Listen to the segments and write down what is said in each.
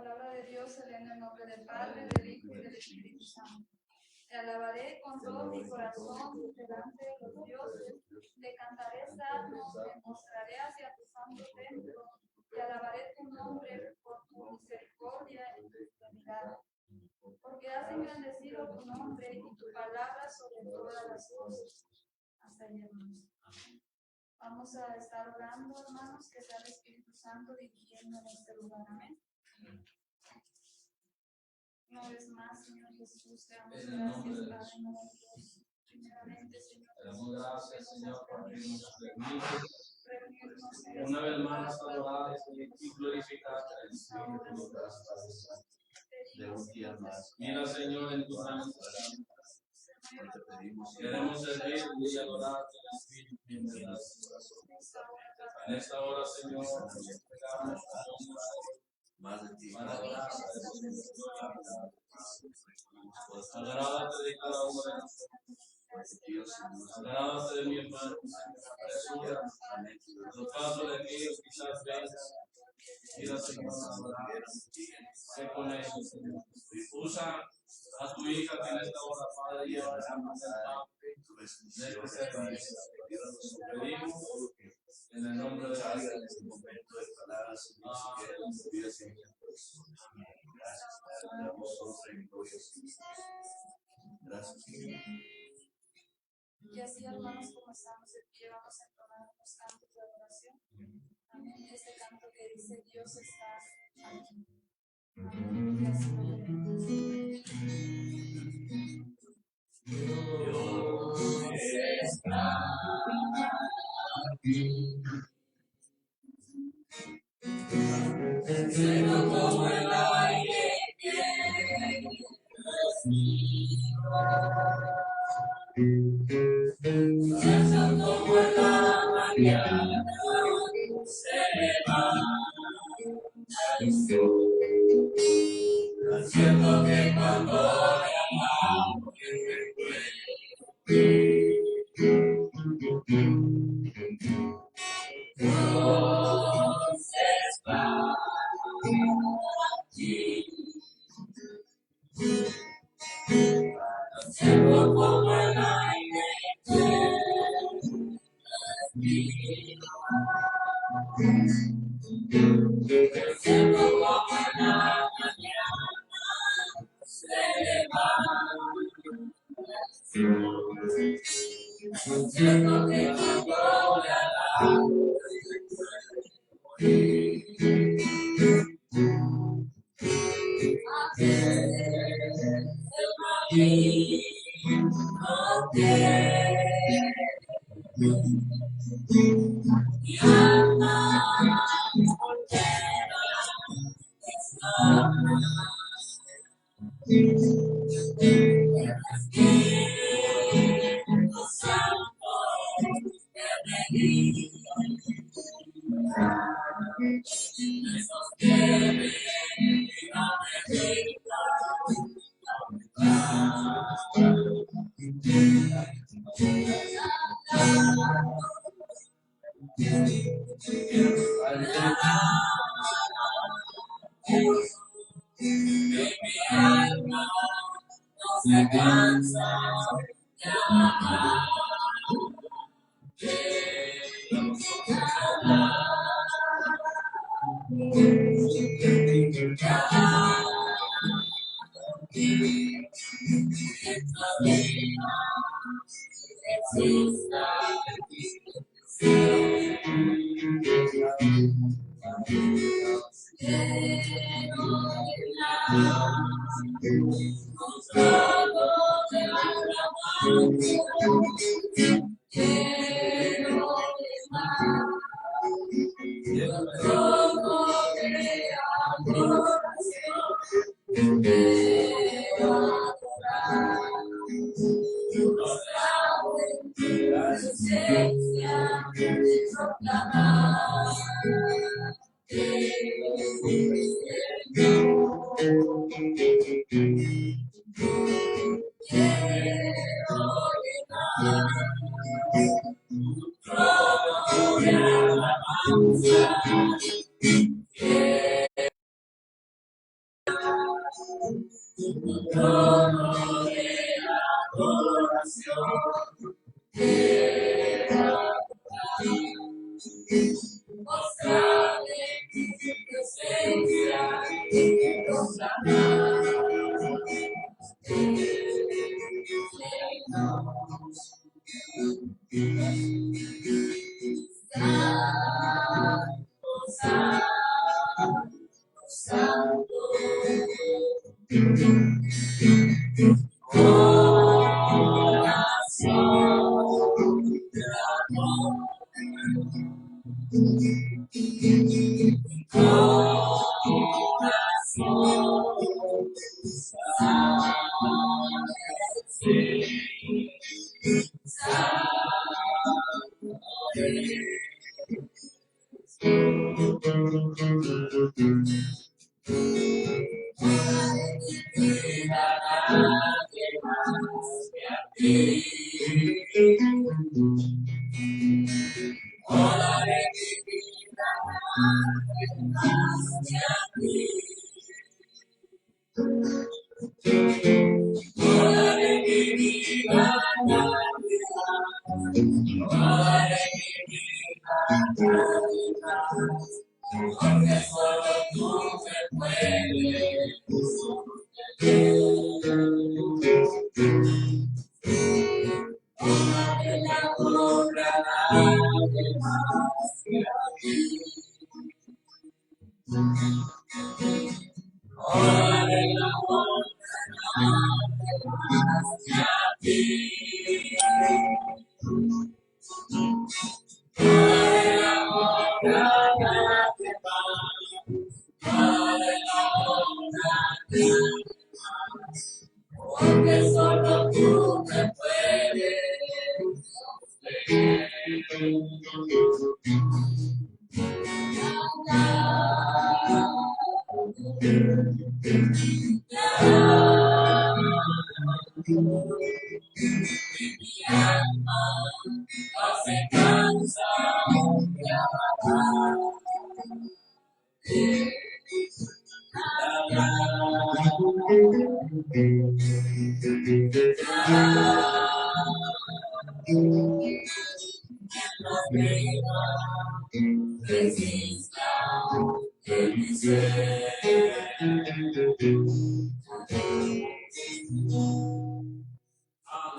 palabra de Dios se lee en el nombre del Padre, del Hijo y del Espíritu Santo. Te alabaré con todo mi corazón delante de los dioses, te cantaré salmos, me mostraré hacia tu santo templo, te alabaré tu nombre por tu misericordia y tu fidelidad, porque has engrandecido tu nombre y tu palabra sobre todas las cosas. Hasta ahí, hermanos. Vamos a estar orando, hermanos, que sea el Espíritu Santo dirigiendo en este lugar. Amén. Una vez más, Señor Jesús, te damos gracias, Padre maravilloso. Primeramente, Señor, te damos gracias, Señor, porque nos permites reunirnos una vez más adorar y glorificarte en Espíritu de un día más. Mira, Señor, en tu santo. Queremos servir y adorarte en Espíritu de en esta hora, Señor, nos entregamos más de ti para adorarte. Agrádate de cada uno de nosotros. Agrádate de mi hermano. Jesús, los pasos de aquellos quizás vengas. Mira, Señor, sé con ellos, Señor. Usa a tu hija que en esta hora, Padre, lleva esa manera de este servicio. Pedimos en el nombre de Dios. En este momento de palabras, gracias, Señor. Y así, hermanos, como estamos de pie, vamos a entonar unos cantos de adoración. Amén. Este canto que dice: Dios está aquí. Amén. Y así lo veremos. Dios está aquí. Cielo como el aire que respiro, como la mañana se levanta el sol, haciendo que cuando le amamos Dios está aquí. Cielo como el aire que respiro, cielo como la mañana se levanta el sol, haciendo que cuando le alabo mi alma entera está Espíritu Santo que me sostiene y no me deja. Mi alma no se cansa de alabar.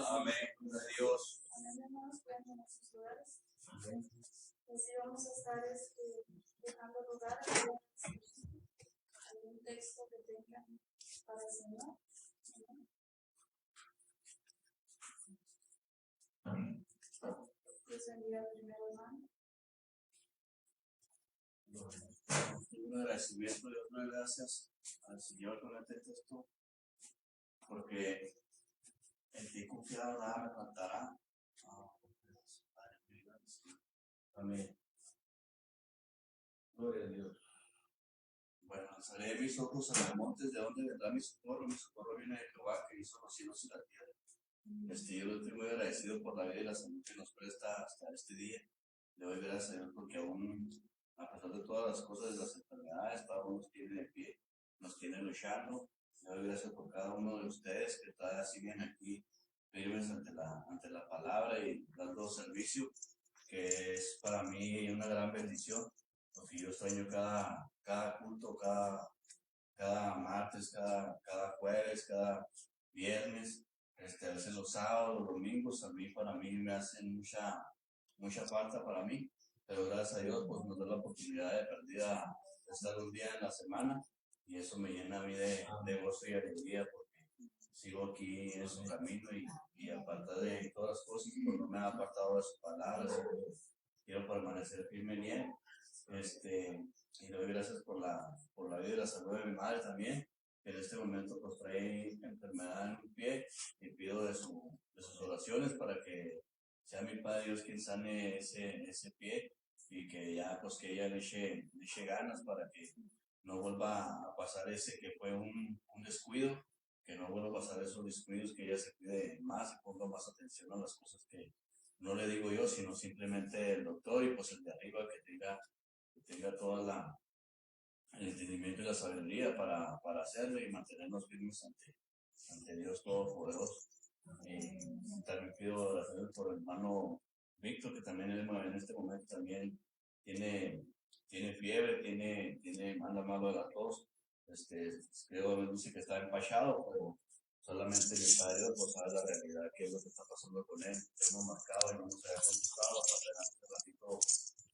Amén. Dios. Amén, hermanos, pueden tomar sus lugares. Así vamos a estar dejando lugar a algún texto que tengan para el Señor. Dios bendiga al primero, hermano. Un agradecimiento, Dios, doy gracias al Señor con este texto, porque en ti confiado nada me faltará. Amén. Gloria a Dios. Bueno, alzaré mis ojos a los montes, de donde vendrá mi socorro. Mi socorro viene de Jehová, que hizo los cielos y la tierra. Yo estoy muy agradecido por la vida y la salud que nos presta hasta este día. Le doy gracias a Dios porque aún, a pesar de todas las cosas, de las enfermedades, Pablo nos tiene de pie, nos tiene luchando. Le doy gracias por cada uno de ustedes que está así bien aquí, firmes ante la palabra y dando servicio, que es para mí una gran bendición, porque yo extraño cada culto, cada martes, cada jueves, cada viernes, a veces los sábados, los domingos, para mí me hacen mucha falta para mí, pero gracias a Dios pues nos da la oportunidad de perdida de estar un día en la semana, y eso me llena a mí de gozo y alegría, porque sigo aquí en su camino, y aparte de todas las cosas, pues no me ha apartado de sus palabras, quiero permanecer firme en él. Y le doy gracias por la vida y la salud de mi madre también, que en este momento pues trae enfermedad en un pie, y pido de sus oraciones para que sea mi Padre Dios quien sane ese pie, y que ya pues que ella le eche ganas para que no vuelva a pasar ese que fue un descuido, que no vuelva a pasar esos descuidos, que ella se cuide más y ponga más atención a las cosas que no le digo yo, sino simplemente el doctor, y pues el de arriba que tenga toda el entendimiento y la sabiduría para hacerlo y mantenernos firmes ante Dios Todopoderoso. También pido oraciones por el hermano Víctor, que también en este momento también tiene fiebre, anda malo de la tos. Creo dice que está empachado, pero solamente el Padre Dios pues sabe la realidad, qué es lo que está pasando con él. Hemos marcado y no nos había contestado, hasta hace ratito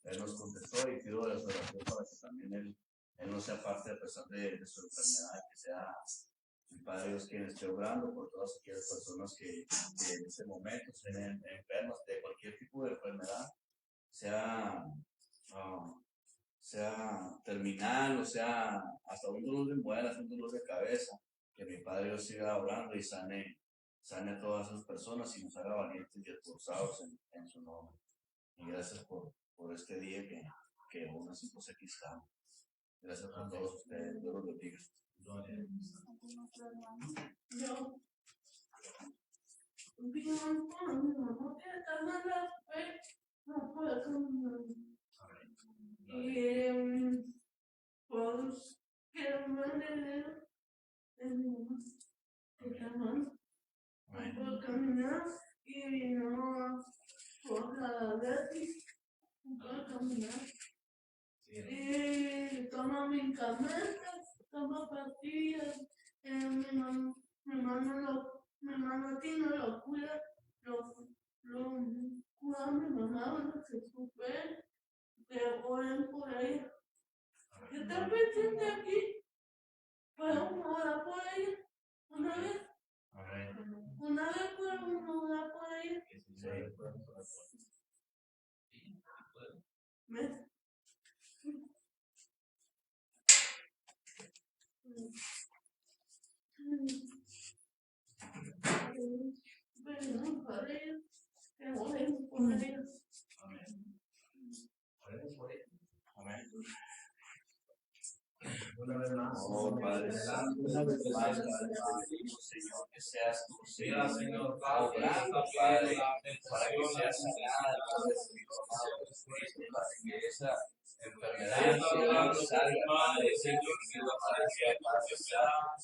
él nos contestó, y pido la oración para que también él no sea parte, a pesar de su enfermedad, que sea el Padre Dios quien esté obrando por todas aquellas personas que en este momento estén enfermas de cualquier tipo de enfermedad, sea terminal, o sea hasta un dolor de muelas, un dolor de cabeza, que mi Padre Dios siga obrando y sane a todas esas personas y nos haga valientes y esforzados en su nombre. Y gracias por este día que aún así pues aquí estamos. Gracias a todos ustedes, Dios los bendiga. Caminar y no por cada vez puedo caminar y toma medicamentos, toma pastillas, mi mamá tiene lo cuida, lo cuida mi mamá cuando se sube, que oren por ella. Yo también siento aquí, podemos orar por ella, una vez. Una vez podemos orar por ella. ¿Ves? Bueno, por ella. Que oren por ella. Amén. Oh Padre Santo, Padre, Señor, que seas tú, Señor, obrando, Padre, para que seas sanada, Padre, Señor, para que esa enfermedad, Señor, salga, Padre, Señor, que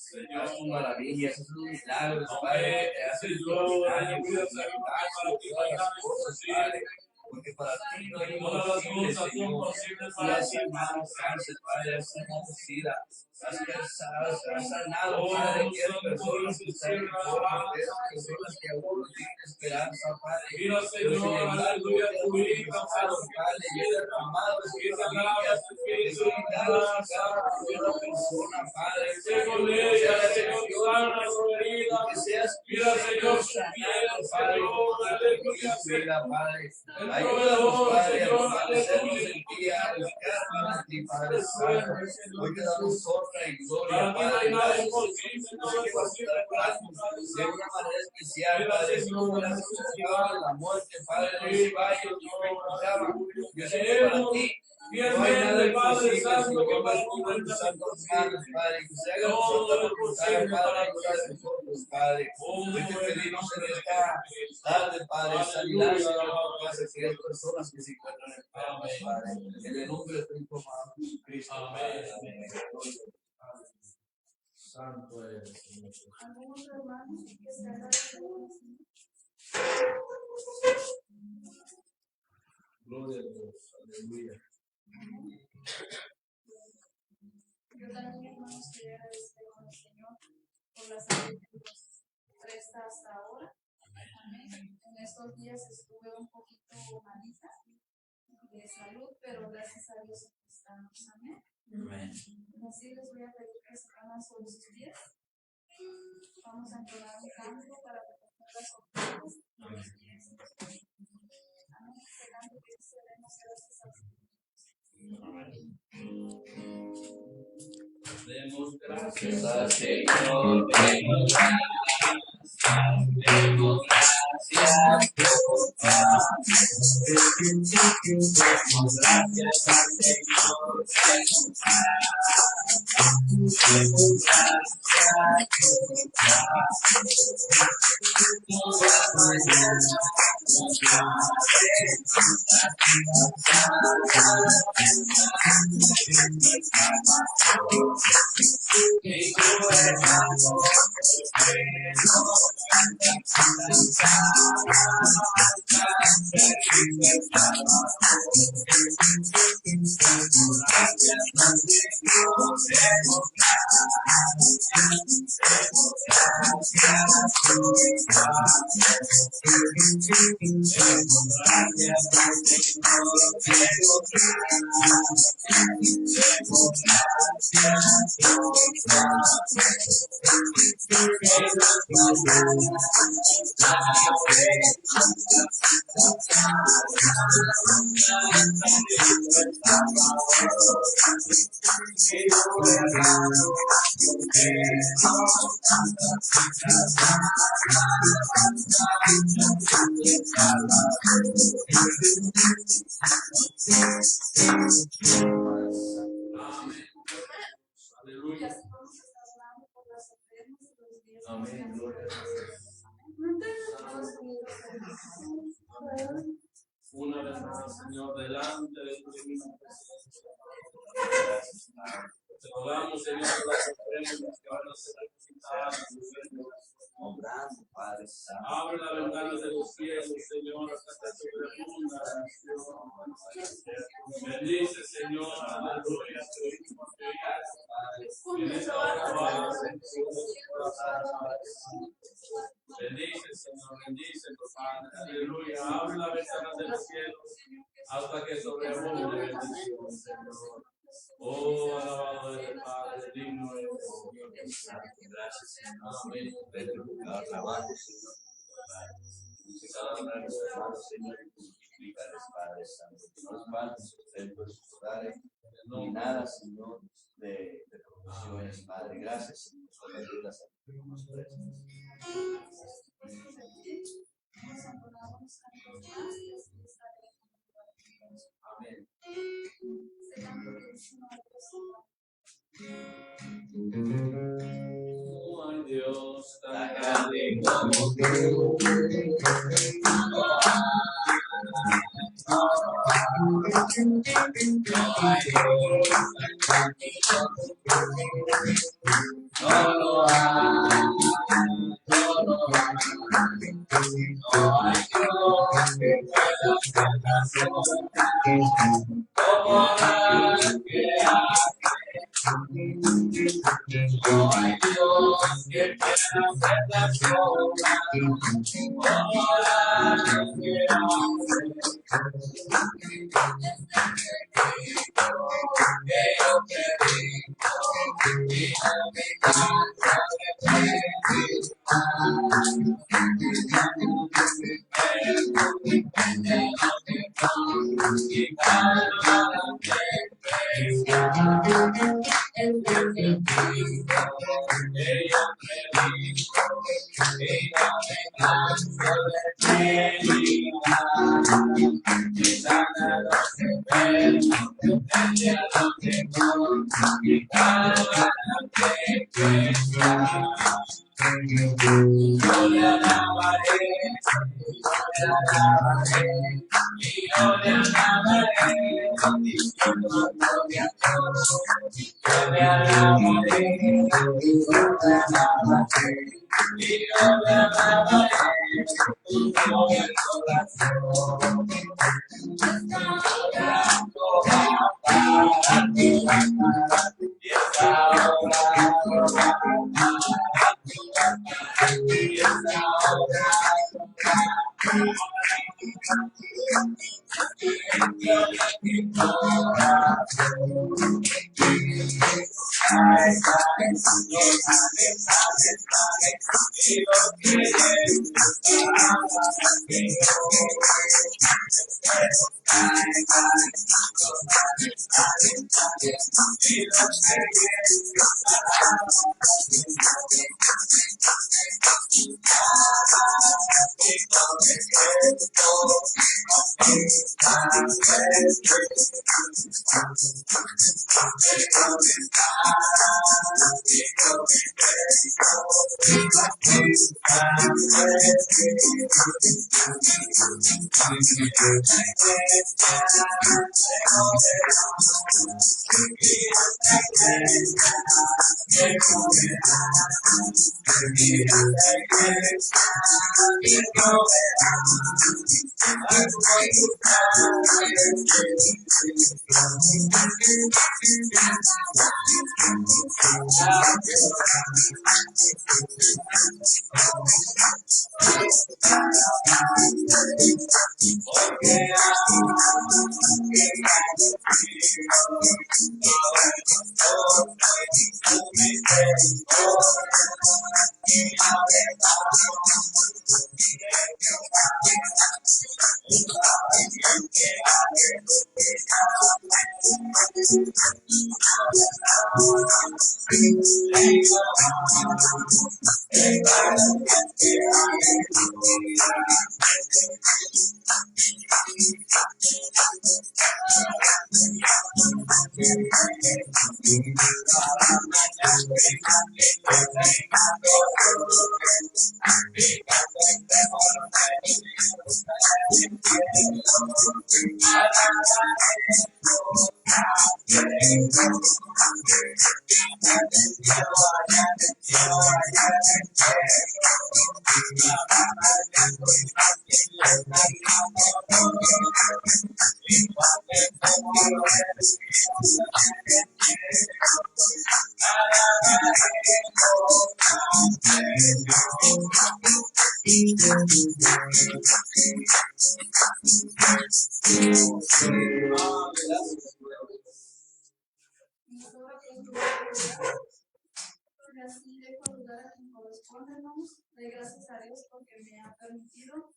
Señor, haz tus maravillas, haz tus milagros, Padre, te haces extraordinario, todas las cosas, Padre. Porque para ti no hay imposible, Señor. Tú has sanado cáncer, Padre, has sanado sida, has sanado, Padre, que hay personas que están enfermas, personas que aún no tienen esperanza, Padre. Mira, Señor, aleluya, tu hija, Padre, y he derramado sus familias, necesitados a cada persona, Padre. Señor, que seas, mira, Señor, sanado, Padre, aleluya, Padre. Ayúdanos, Padre, a fortalecernos en ti, a buscarnos en ti, Padre Santo. Hoy te damos honra y gloria, Padre. Gracias, Señor, que vas a estar hablando de una manera especial, Padre. Señor, gracias por la muerte, Padre. No se vaya, no me encontraba. Yo sé que para ti no hay nada imposible, Señor. Vas a tus santos manos, Padre. Que se haga nosotros voluntad, Padre. Ayuda a nosotros, Padre. Hoy te pedimos en esta tarde, Padre, sanidad, Señor, por las personas que se encuentran enfermas, Padre. En el nombre de tu amado Jesucristo, Padre. Amén. Santo eres, Señor. Algunos hermanos que están Gloria a Dios. Aleluya. Yo también, hermanos, quería agradecer al Señor por la salud que nos presta hasta ahora. Amén. En estos días estuve un poquito malita de salud, pero gracias a Dios aquí estamos. Amén. Amén. Así les voy a pedir que se pongan sobre sus pies. Vamos a entonar un canto para recoger las ofrendas. Amén. Este canto que dice: demos gracias al Señor. Demos gracias al Señor, demos gracias, demos gracias por paz. Demos gracias al Señor, demos gracias. Aleluya. Vamos a estar orando por las ofrendas y los días. Amén. Gloria a Dios. Una vez más, Señor, delante de tu divina presencia. Te rogamos, Señor, por las ofrendas que van a ser representadas. Padre Santo. Abre las ventanas de los cielos, Señor, hasta que se profunda bendice, Señor, aleluya, tu hijo, en esta hora, Padre, bendice, Señor, bendice, Padre, aleluya, abre las ventanas de los cielos hasta que sobreabunde bendición, Señor. Oh, alabado es el Padre, digno es el Señor. Gracias, Señor. Amén. Cada trabajo, Señor. Cada trabajo, Señor, multiplícales, Padre Santo. No nos falta sustento en sus hogares, ni nada, Señor, de provisiones, Padre. Gracias, Señor, por las ayudas a tus presentes. Amén. Oh, ay Dios, tan grande como tú. Así dejo lugar a quien corresponde, hermanos. Doy gracias a Dios porque me ha permitido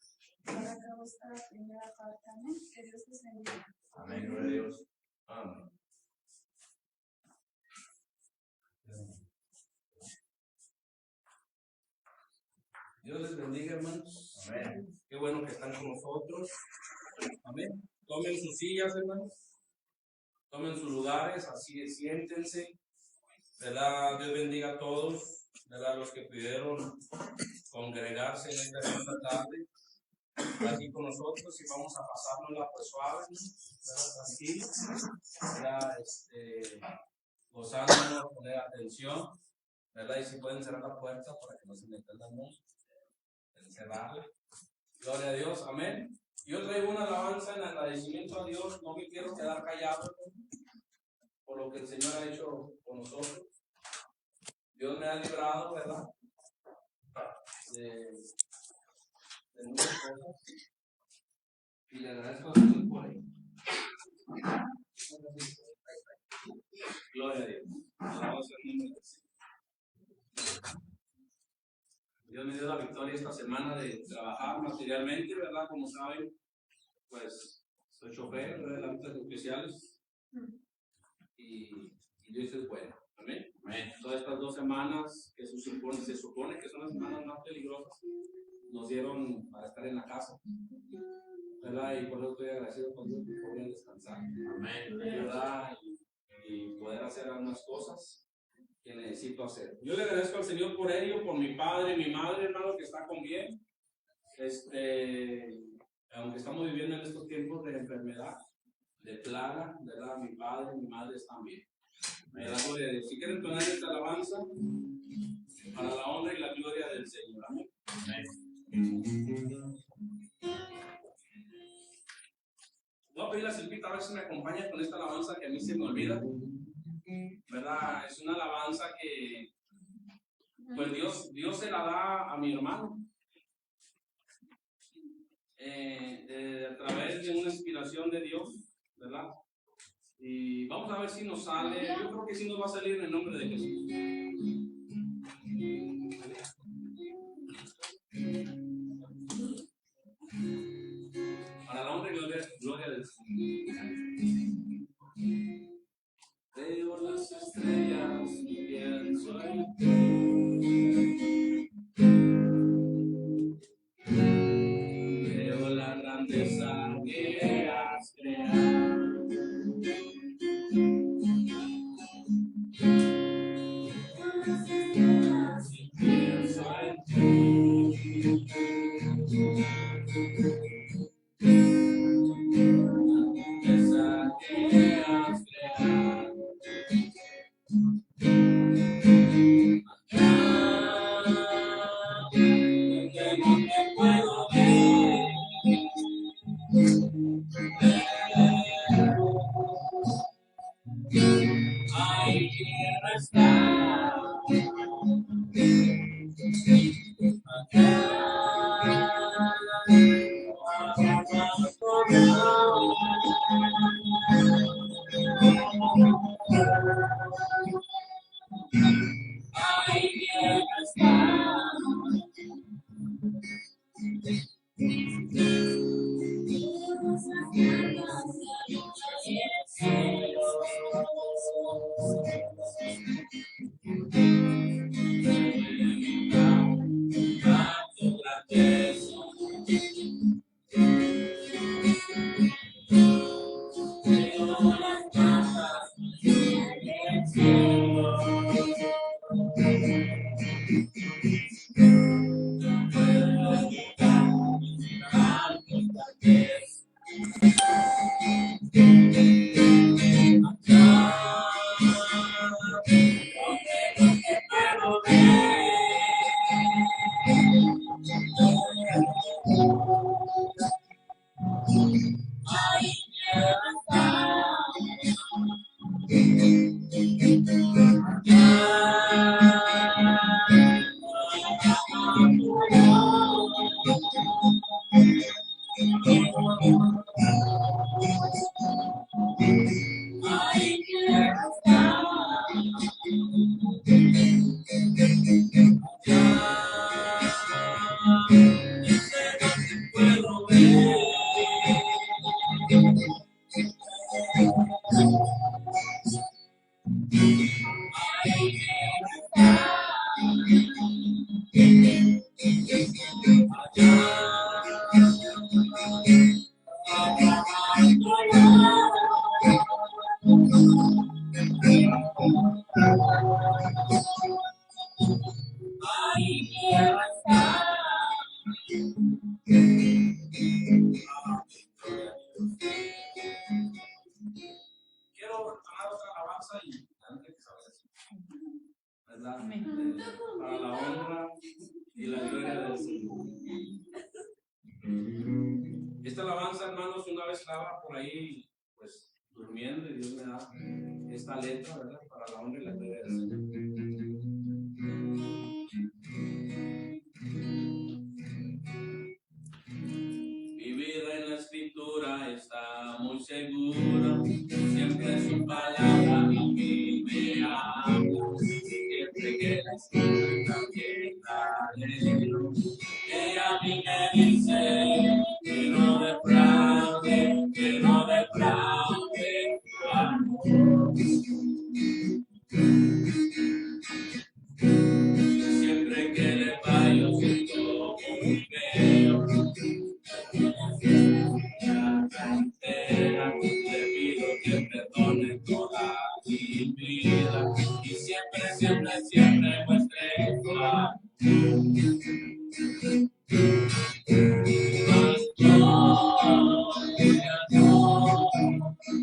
llevar a cabo esta primera parte. Amén. Que Dios les bendiga. Amén, gloria a Dios. Amén. Dios les bendiga, hermanos. Amén. Qué bueno que están con nosotros. Amén. Tomen sus sillas, hermanos. Tomen sus lugares, así siéntense. ¿Verdad? Dios bendiga a todos, ¿verdad? Los que pudieron congregarse en esta santa tarde aquí con nosotros y vamos a pasárnosla pues suave, ¿verdad? Tranquilo, ¿verdad? Gozándonos, poner atención, ¿verdad? Y si pueden cerrar la puerta para que no se metan la luz, cerrarla. Gloria a Dios, amén. Yo traigo una alabanza en agradecimiento a Dios, no me quiero quedar callado por lo que el Señor ha hecho con nosotros. Dios me ha librado, ¿verdad? De muchas cosas. Y le agradezco a Dios por ello. Gloria a Dios. Dios me dio la victoria esta semana de trabajar materialmente, ¿verdad? Como saben, pues soy chofer, ¿verdad? De las rutas especiales. Y Dios es bueno. Amén. Amén. Todas estas 2 semanas que se supone que son las semanas más peligrosas, nos dieron para estar en la casa, ¿verdad? Y por eso estoy agradecido con Dios por poder descansar. Amén. ¿Verdad? Y poder hacer algunas cosas que necesito hacer. Yo le agradezco al Señor por ello, por mi padre y mi madre, hermano, que está con bien. Aunque estamos viviendo en estos tiempos de enfermedad, de plaga, ¿verdad? Mi padre y mi madre están bien. Me da gloria a Dios. Si quieren poner esta alabanza para la honra y la gloria del Señor. Amén. Voy a pedir a Silvita a ver si me acompaña con esta alabanza que a mí se me olvida. ¿Verdad? Es una alabanza que pues Dios se la da a mi hermano. A través de una inspiración de Dios, ¿verdad? Y vamos a ver si nos sale. Yo creo que sí nos va a salir en el nombre de Jesús. Para la honra y gloria del Señor. Veo las estrellas y pienso en ti. Veo la grandeza que has creado. quiero estar. Ahí quiero estar. Quiero tomar otra alabanza y antes que sabes ¿verdad? Para la honra y la gloria del Señor. Esta alabanza, hermanos, una vez estaba por ahí, pues, durmiendo y Dios me da esta letra, ¿verdad? Para la honra y la gloria del Señor. Mi vida en la escritura está muy segura, siempre su palabra a mí me habla, siempre que la escritura también la leo, ella a mí me dice que no defraude tu amor. Siempre que le fallo siento muy feo, entera, le pido que perdone toda mi vida y siempre muestre tu amor.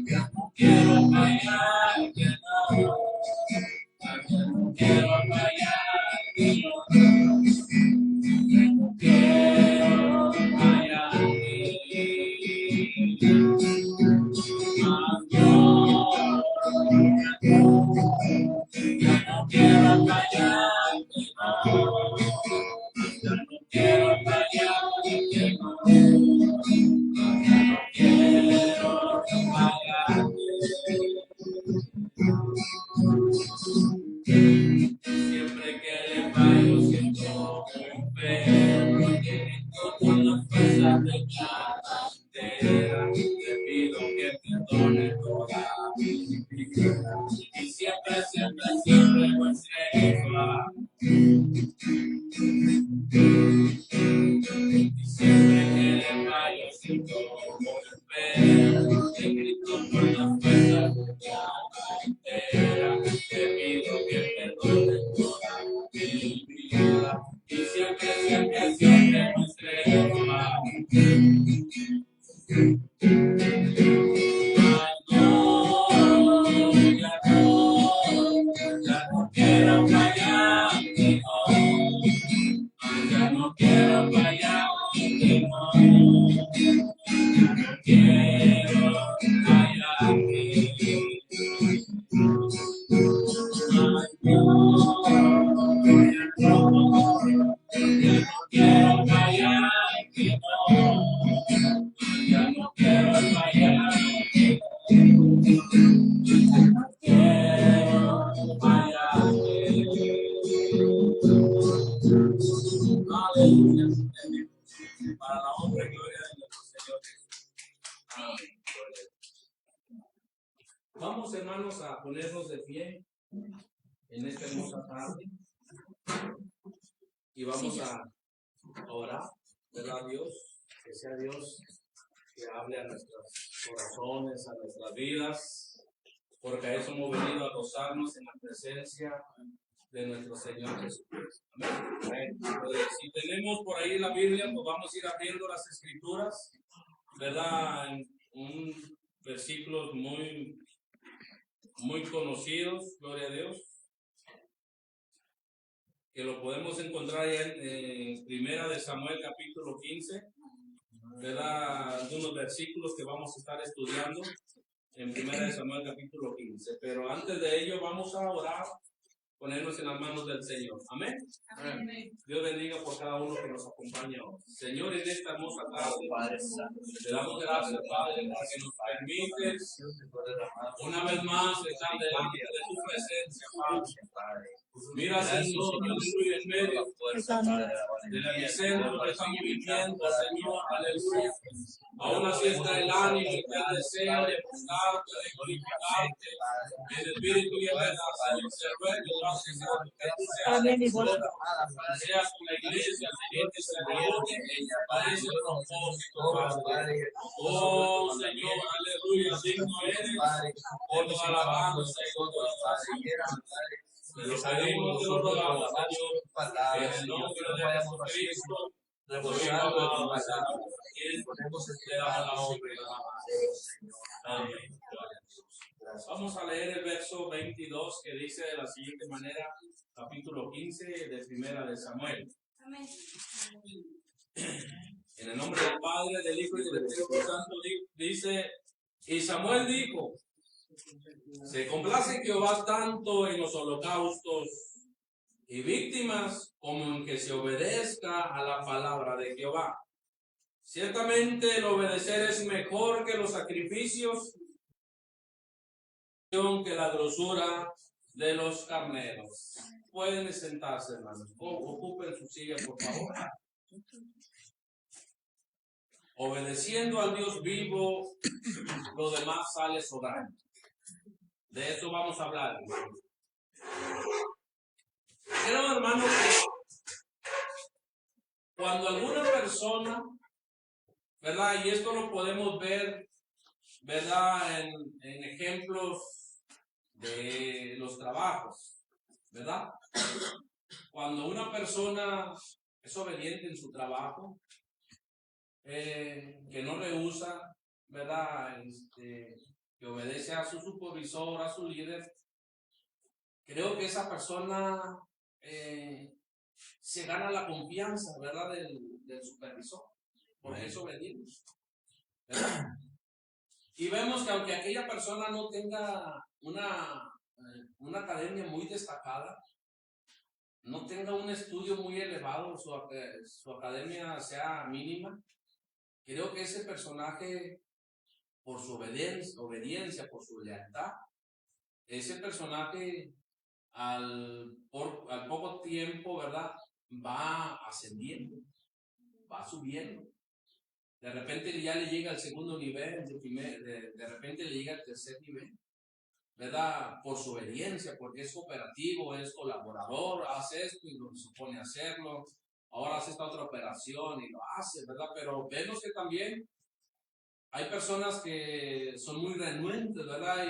Ya no quiero fallarte, no quiero fallarte, no quiero fallarte. Ya no quiero fallarte, ya no quiero fallarte, no quiero fallarte. Siempre que le fallo siento muy feo, con las fuerzas de cada entera, te pido que perdone toda mi vida y siempre muestre tu amor. Y siempre que le fallo siento muy feo, te grito con las fuerzas de cada entera, te pido que perdone toda mi vida y siempre muestre tu amor. Ya no quiero fallarte, no en esta hermosa tarde y vamos a orar, ¿verdad, Dios? Que sea Dios que hable a nuestros corazones, a nuestras vidas, porque a eso hemos venido a gozarnos en la presencia de nuestro Señor Jesucristo. Amén. Si tenemos por ahí la Biblia, pues vamos a ir abriendo las Escrituras, ¿verdad? En un versículos muy conocidos, gloria a Dios, que lo podemos encontrar ya en Primera de Samuel capítulo 15, ¿verdad? Algunos versículos que vamos a estar estudiando en Primera de Samuel capítulo 15, pero antes de ello vamos a orar, ponernos en las manos del Señor. Amén. Amén. Dios bendiga por cada uno que nos acompaña hoy. Señor, en esta hermosa tarde, te damos gracias, Padre, porque nos permites una vez más estar delante de tu presencia, Padre. Mira, Señor, aleluya, en medio de la miseria de lo que estamos viviendo, Señor, aleluya. Aún así está el ánimo y el deseo de buscarte, de glorificarte, en espíritu y en verdad, Señor. Se ruega, gracias, Señor, que tú seas con la iglesia, Señor, que se reúne para ese propósito, Padre. Oh, Señor, aleluya, digno eres, por toda alabanza y por toda adoración. Te lo pedimos, te lo rogamos, Señor, en el nombre de Jesucristo, rebosando de Señor, y te damos la honra y la alabanza. Amén. Vamos a leer el verso 22 que dice de la siguiente manera, capítulo 15 de Primera de Samuel. Amén. En el nombre del Padre, del Hijo y del Espíritu Santo dice, y Samuel dijo, se complace Jehová tanto en los holocaustos y víctimas como en que se obedezca a la palabra de Jehová. Ciertamente el obedecer es mejor que los sacrificios, que la grosura de los carneros. Pueden sentarse, hermanos. Ocupen su silla, por favor. Obedeciendo al Dios vivo, lo demás sale sobrando. De eso vamos a hablar. Creo, hermano, que cuando alguna persona, ¿verdad? Y esto lo podemos ver, ¿verdad? En ejemplos de los trabajos, ¿verdad? Cuando una persona es obediente en su trabajo, que no rehúsa, ¿verdad? Que obedece a su supervisor, a su líder, creo que esa persona se gana la confianza, ¿verdad? Del supervisor, porque es obediente, ¿verdad? Y vemos que aunque aquella persona no tenga una academia muy destacada, no tenga un estudio muy elevado, su academia sea mínima, creo que ese personaje, por su obediencia, por su lealtad, ese personaje al poco tiempo, ¿verdad? Va ascendiendo, va subiendo. De repente ya le llega al segundo nivel, de repente le llega al tercer nivel, ¿verdad? Por su obediencia, porque es cooperativo, es colaborador, hace esto y lo supone hacerlo, ahora hace esta otra operación y lo hace, ¿verdad? Pero vemos que también hay personas que son muy renuentes, ¿verdad?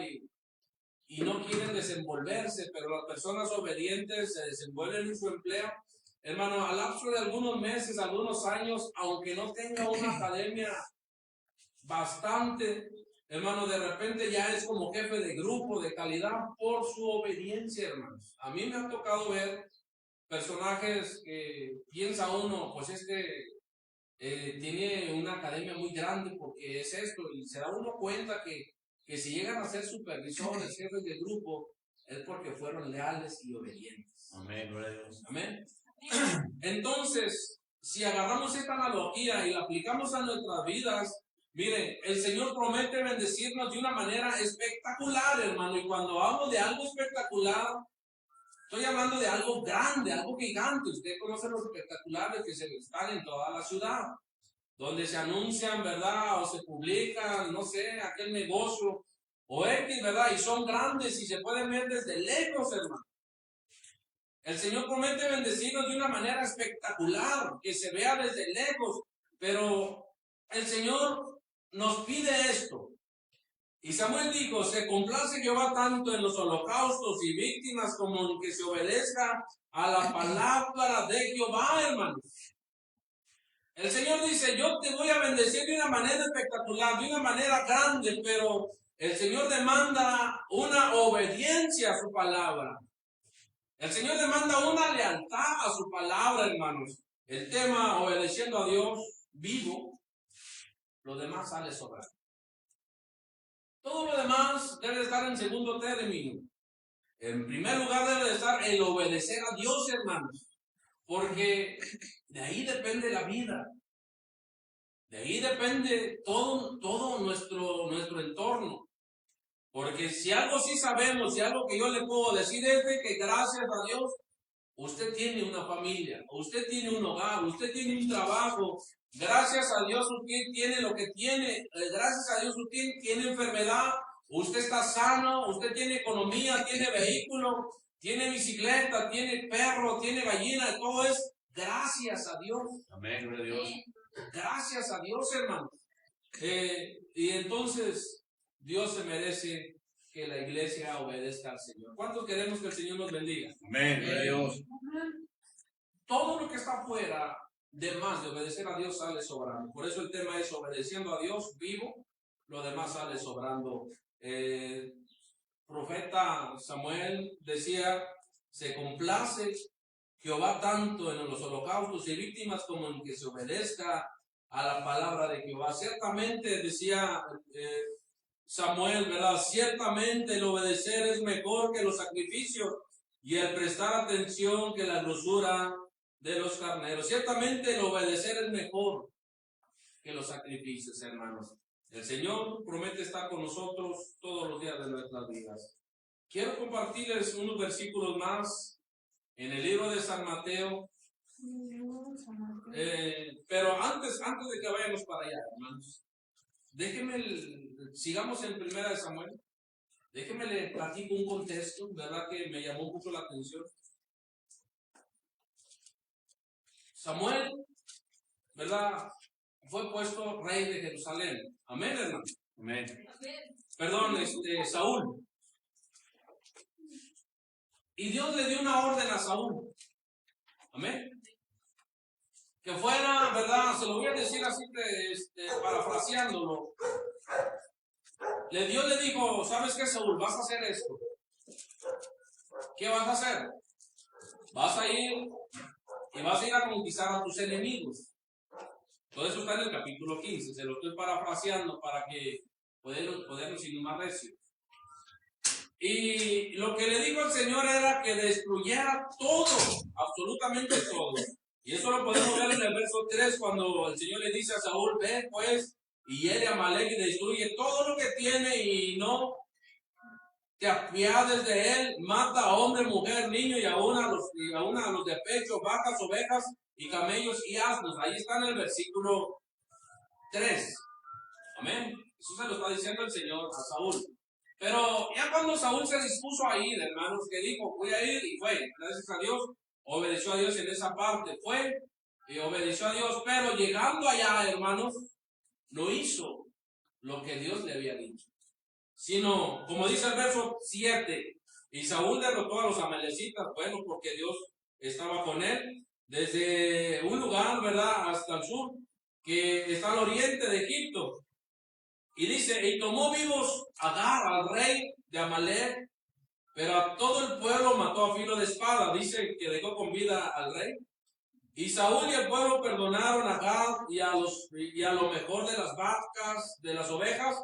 Y no quieren desenvolverse, pero las personas obedientes se desenvuelven en su empleo. Hermano, al lapso de algunos meses, algunos años, aunque no tenga una academia bastante, hermano, de repente ya es como jefe de grupo, de calidad, por su obediencia, hermanos. A mí me ha tocado ver personajes que piensa uno, pues tiene una academia muy grande porque es esto, y se da uno cuenta que si llegan a ser supervisores, jefes de grupo, es porque fueron leales y obedientes. Amén, gloria a Dios. Amén. Entonces, si agarramos esta analogía y la aplicamos a nuestras vidas, miren, el Señor promete bendecirnos de una manera espectacular, hermano, y cuando hablo de algo espectacular, estoy hablando de algo grande, algo gigante. Usted conoce los espectaculares que se están en toda la ciudad, donde se anuncian, ¿verdad? O se publican, no sé, aquel negocio, o X, ¿verdad? Y son grandes y se pueden ver desde lejos, hermano. El Señor promete bendecirnos de una manera espectacular, que se vea desde lejos, pero el Señor nos pide esto. Y Samuel dijo, se complace Jehová tanto en los holocaustos y víctimas como en que se obedezca a la palabra de Jehová, hermanos. El Señor dice, yo te voy a bendecir de una manera espectacular, de una manera grande, pero el Señor demanda una obediencia a su palabra. El Señor demanda una lealtad a su palabra, hermanos. El tema, obedeciendo a Dios vivo, lo demás sale sobrando. Todo lo demás debe estar en segundo término. En primer lugar debe estar el obedecer a Dios, hermanos. Porque de ahí depende la vida. De ahí depende todo nuestro entorno. Porque si algo sí sabemos, si algo que yo le puedo decir es de que gracias a Dios, usted tiene una familia, usted tiene un hogar, usted tiene un trabajo. Gracias a Dios usted tiene lo que tiene. Gracias a Dios usted tiene enfermedad. Usted está sano, usted tiene economía, tiene vehículo, tiene bicicleta, tiene perro, tiene gallina. Todo es gracias a Dios. Amén, gloria a Dios. Gracias a Dios, hermano. Y entonces Dios se merece que la iglesia obedezca al Señor. ¿Cuántos queremos que el Señor nos bendiga? Amén, gloria a Dios. Todo lo que está fuera de más de obedecer a Dios sale sobrando. Por eso el tema es obedeciendo a Dios vivo, lo demás sale sobrando. Profeta Samuel decía, se complace Jehová tanto en los holocaustos y víctimas como en que se obedezca a la palabra de Jehová. Ciertamente decía Samuel, ¿verdad? Ciertamente el obedecer es mejor que los sacrificios y el prestar atención que la grosura de los carneros. Ciertamente el obedecer es mejor que los sacrificios, hermanos. El Señor promete estar con nosotros todos los días de nuestras vidas. Quiero compartirles unos versículos más en el libro de San Mateo. Pero antes de que vayamos para allá, hermanos, sigamos en Primera de Samuel. Déjenme le platico un contexto, ¿verdad? Que me llamó mucho la atención. Samuel, ¿verdad? Fue puesto rey de Jerusalén. Amén, hermano. Amén. Perdón, Saúl. Y Dios le dio una orden a Saúl. Amén. Que fuera, ¿verdad? Se lo voy a decir así, parafraseándolo. Dios le dijo, ¿sabes qué, Saúl? Vas a hacer esto. ¿Qué vas a hacer? Vas a ir y vas a ir a conquistar a tus enemigos. Todo eso está en el capítulo 15. Se lo estoy parafraseando para que podernos ir más recio. Y lo que le dijo el Señor era que destruyera todo, absolutamente todo. Y eso lo podemos ver en el verso 3 cuando el Señor le dice a Saúl, ve pues, y hiere a Amalek y destruye todo lo que tiene y no te apiades de él, mata a hombre, mujer, niño y aún a los de pecho, vacas, ovejas y camellos y asnos. Ahí está en el versículo 3. Amén. Eso se lo está diciendo el Señor a Saúl. Pero ya cuando Saúl se dispuso a ir, hermanos, que dijo, voy a ir, y fue, gracias a Dios, obedeció a Dios en esa parte, fue y obedeció a Dios, pero llegando allá, hermanos, no hizo lo que Dios le había dicho, sino, como dice el verso 7, y Saúl derrotó a los amalecitas, bueno, porque Dios estaba con él, desde un lugar, ¿verdad?, hasta el sur, que está al oriente de Egipto. Y dice, y tomó vivos Agar, al rey de Amalek, pero a todo el pueblo mató a filo de espada. Dice que dejó con vida al rey. Y Saúl y el pueblo perdonaron a Agar y a lo mejor de las vacas, de las ovejas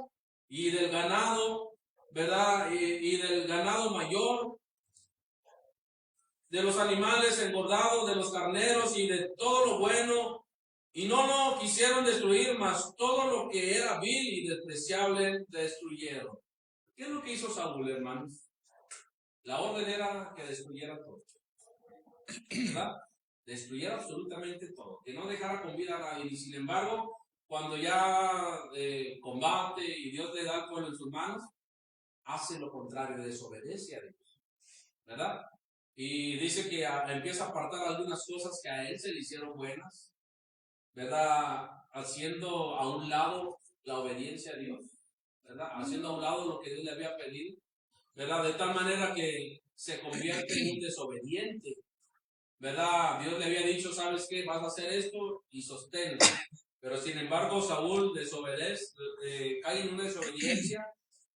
y del ganado, ¿verdad? Y del ganado mayor, de los animales engordados, de los carneros y de todo lo bueno. Y no lo quisieron destruir, mas todo lo que era vil y despreciable destruyeron. ¿Qué es lo que hizo Saúl, hermanos? La orden era que destruyera todo, ¿verdad? Destruyera absolutamente todo, que no dejara con vida a nadie. Y sin embargo, cuando ya combate y Dios le da el pueblo en sus manos, hace lo contrario, desobedece a Dios, ¿verdad? y dice que empieza a apartar algunas cosas que a él se le hicieron buenas, ¿verdad? Haciendo a un lado la obediencia a Dios, ¿verdad? Haciendo a un lado lo que Dios le había pedido, ¿verdad? De tal manera que se convierte en un desobediente, ¿verdad? Dios le había dicho, ¿sabes qué? Vas a hacer esto y sosténlo. Pero sin embargo, Saúl desobedece, cae en una desobediencia,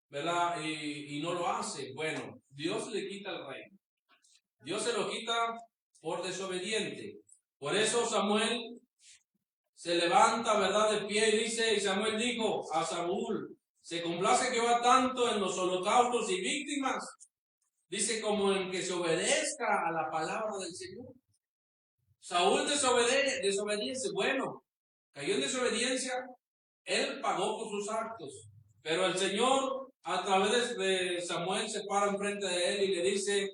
¿verdad? Y no lo hace. Bueno, Dios le quita el reino. Dios se lo quita por desobediente. Por eso Samuel se levanta, ¿verdad? De pie y dice, y Samuel dijo a Saúl, se complace Jehová tanto en los holocaustos y víctimas, dice, como en que se obedezca a la palabra del Señor. Saúl desobedece, bueno, cayó en desobediencia, él pagó por sus actos, pero el Señor a través de Samuel se para enfrente de él y le dice,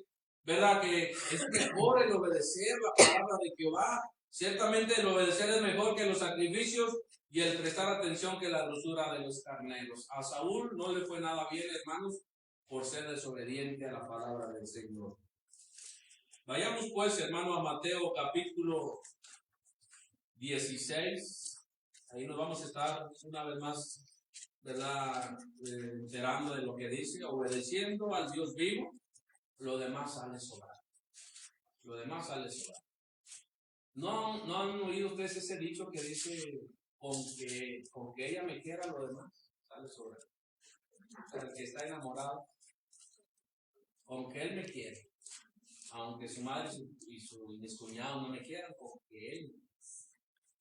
¿verdad? Que es mejor el obedecer la palabra de Jehová. Ciertamente el obedecer es mejor que los sacrificios y el prestar atención que la dulzura de los carneros. A Saúl no le fue nada bien, hermanos, por ser desobediente a la palabra del Señor. Vayamos pues, hermano, a Mateo capítulo 16. Ahí nos vamos a estar una vez más, ¿verdad? Enterando de lo que dice, obedeciendo al Dios vivo, lo demás sale sobrado. Lo demás sale sobrado. ¿No han oído ustedes ese dicho que dice, con que ella me quiera, lo demás sale sobrado? O sea, el que está enamorado, con que él me quiere, aunque su madre y mis cuñados no me quieran, con que él.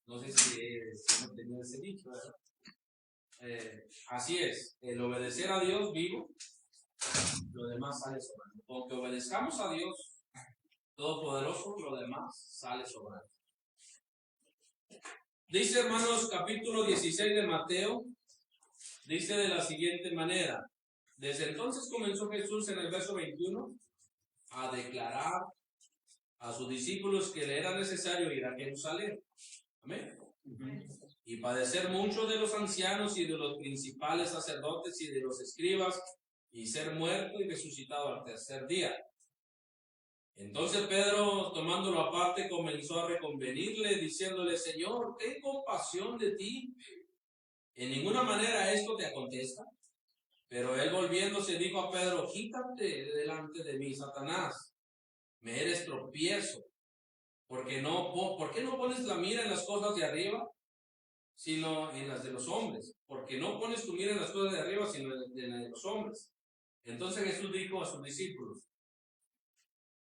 No sé si hemos tenido ese dicho, ¿verdad? Así es, el obedecer a Dios vivo, lo demás sale sobrando. Con que obedezcamos a Dios Todopoderoso, lo demás sale sobrando. Dice, hermanos, capítulo 16 de Mateo, dice de la siguiente manera: desde entonces comenzó Jesús, en el verso 21, a declarar a sus discípulos que le era necesario ir a Jerusalén. Amén. Y padecer mucho de los ancianos y de los principales sacerdotes y de los escribas, y ser muerto y resucitado al tercer día. Entonces Pedro, tomándolo aparte, comenzó a reconvenirle, diciéndole: Señor, ten compasión de ti. En ninguna manera esto te acontezca. Pero él, volviéndose, dijo a Pedro: quítate de delante de mí, Satanás, me eres tropiezo, ¿por qué no pones la mira en las cosas de arriba, sino en las de los hombres? Porque no pones tu mira en las cosas de arriba, sino en las de los hombres. Entonces Jesús dijo a sus discípulos: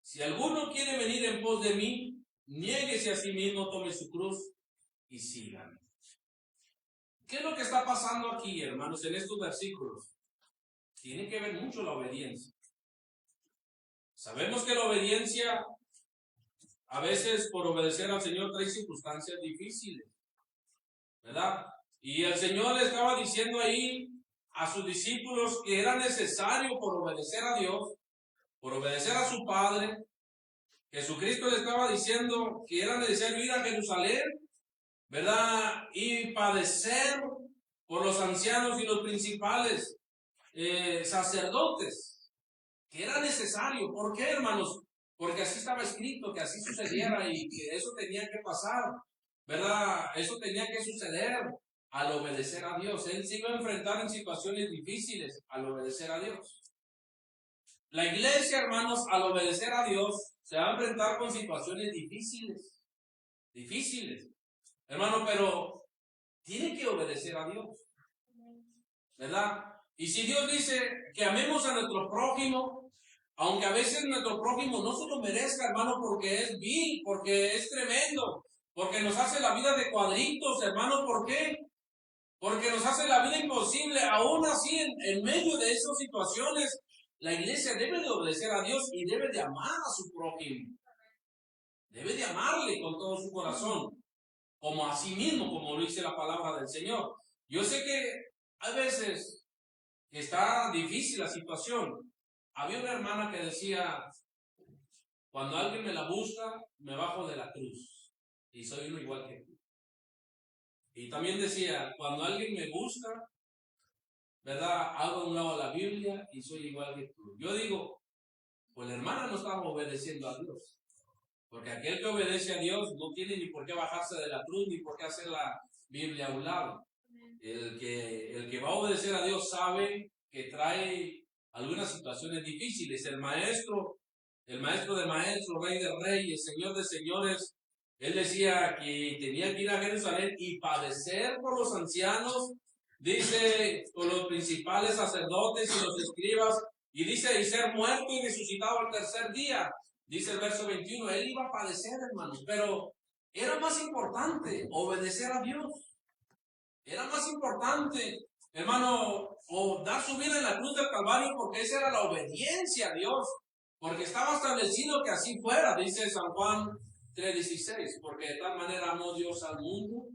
si alguno quiere venir en pos de mí, niéguese a sí mismo, tome su cruz y sígame. ¿Qué es lo que está pasando aquí, hermanos, en estos versículos? Tiene que ver mucho la obediencia. Sabemos que la obediencia, a veces por obedecer al Señor, trae circunstancias difíciles, ¿verdad? Y el Señor le estaba diciendo ahí a sus discípulos que era necesario, por obedecer a Dios, por obedecer a su Padre, Jesucristo le estaba diciendo que era necesario ir a Jerusalén, ¿verdad? Y padecer por los ancianos y los principales sacerdotes, que era necesario. ¿Por qué, hermanos? Porque así estaba escrito, que así sucediera y que eso tenía que pasar, ¿verdad? Eso tenía que suceder al obedecer a Dios. Él se iba a enfrentar en situaciones difíciles al obedecer a Dios. La iglesia, hermanos, al obedecer a Dios, se va a enfrentar con situaciones difíciles. Difíciles. Hermano, pero tiene que obedecer a Dios, ¿verdad? Y si Dios dice que amemos a nuestro prójimo, aunque a veces nuestro prójimo no se lo merezca, hermano, porque es vil, porque es tremendo, porque nos hace la vida de cuadritos, hermano, ¿por qué? Porque nos hace la vida imposible. Aún así, en medio de esas situaciones, la iglesia debe de obedecer a Dios y debe de amar a su prójimo. Debe de amarle con todo su corazón, como a sí mismo, como lo dice la palabra del Señor. Yo sé que hay veces que está difícil la situación. Había una hermana que decía: cuando alguien me la busca, me bajo de la cruz y soy uno igual que tú. Y también decía: cuando alguien me busca, ¿verdad?, hago a un lado la Biblia y soy igual que tú. Yo digo, pues la hermana no estaba obedeciendo a Dios. Porque aquel que obedece a Dios no tiene ni por qué bajarse de la cruz, ni por qué hacer la Biblia a un lado. El que va a obedecer a Dios sabe que trae algunas situaciones difíciles. El maestro de maestros, rey de reyes, señor de señores, él decía que tenía que ir a Jerusalén y padecer por los ancianos, dice, por los principales sacerdotes y los escribas, y dice, y ser muerto y resucitado al tercer día. Dice el verso 21, él iba a padecer, hermanos, pero era más importante obedecer a Dios. Era más importante, hermano, o dar su vida en la cruz del Calvario, porque esa era la obediencia a Dios. Porque estaba establecido que así fuera, dice San Juan 3:16, porque de tal manera amó Dios al mundo,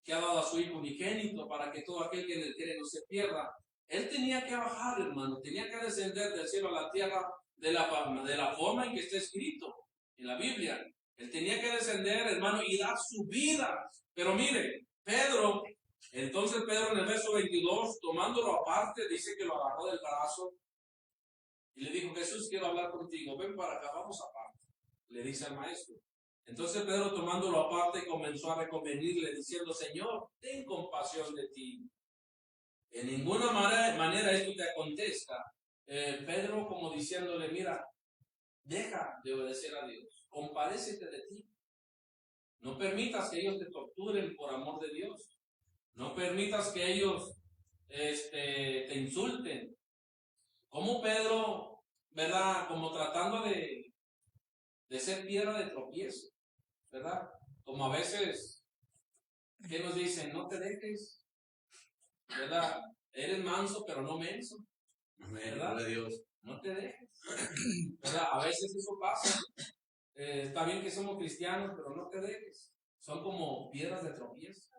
que ha dado a su Hijo unigénito, para que todo aquel que en él cree no se pierda. Él tenía que bajar, hermano, tenía que descender del cielo a la tierra de la forma en que está escrito en la Biblia. Él tenía que descender, hermano, y dar su vida. Pero mire, entonces Pedro en el verso 22, tomándolo aparte, dice que lo agarró del brazo y le dijo, Jesús, quiero hablar contigo, ven para acá, vamos aparte, le dice al maestro. Entonces Pedro, tomándolo aparte, comenzó a reconvenirle, diciendo, Señor, ten compasión de ti. En ninguna manera esto te acontezca. Pedro como diciéndole, mira, deja de obedecer a Dios, compadécete de ti. No permitas que ellos te torturen por amor de Dios. No permitas que ellos te insulten. Como Pedro, ¿verdad? Como tratando de ser piedra de tropiezo, ¿verdad? Como a veces, ¿qué nos dicen? No te dejes, ¿verdad? Eres manso, pero no menso, ¿verdad? Dios. No te dejes, ¿verdad? A veces eso pasa. Está bien que somos cristianos, pero no te dejes. Son como piedras de tropiezo,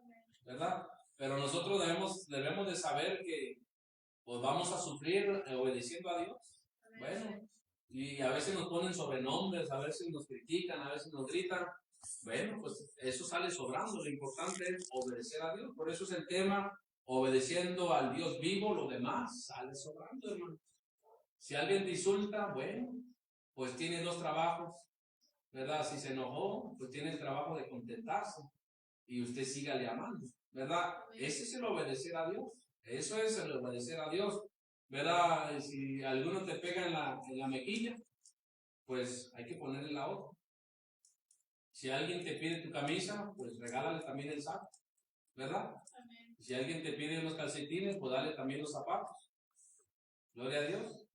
¿verdad? Pero nosotros debemos de saber que pues vamos a sufrir obedeciendo a Dios. Bueno, y a veces nos ponen sobrenombres, a veces nos critican, a veces nos gritan. Bueno, pues eso sale sobrando. Lo importante es obedecer a Dios. Por eso es el tema, obedeciendo al Dios vivo, lo demás sale sobrando, hermano. Si alguien te insulta, bueno, pues tiene dos trabajos, ¿verdad? Si se enojó, pues tiene el trabajo de contentarse y usted sígale amando, ¿verdad? Ese es el obedecer a Dios. Eso es el obedecer a Dios, ¿verdad? Si alguno te pega en la mejilla, pues hay que ponerle la otra. Si alguien te pide tu camisa, pues regálale también el saco, ¿verdad? Amén. Si alguien te pide unos calcetines, pues dale también los zapatos. Gloria a Dios.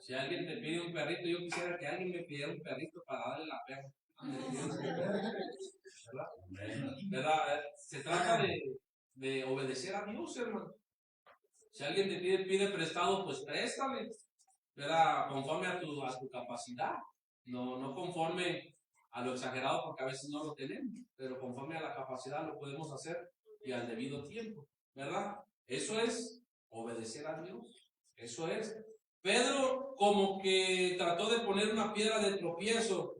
Si alguien te pide un perrito, yo quisiera que alguien me pidiera un perrito para darle la perra. ¿Verdad? Se trata de obedecer a Dios, hermano. Si alguien te pide prestado, pues préstale, ¿verdad? Conforme a tu capacidad. No conforme a lo exagerado, porque a veces no lo tenemos, pero conforme a la capacidad lo podemos hacer y al debido tiempo, ¿verdad? Eso es obedecer a Dios. Eso es. Pedro como que trató de poner una piedra de tropiezo.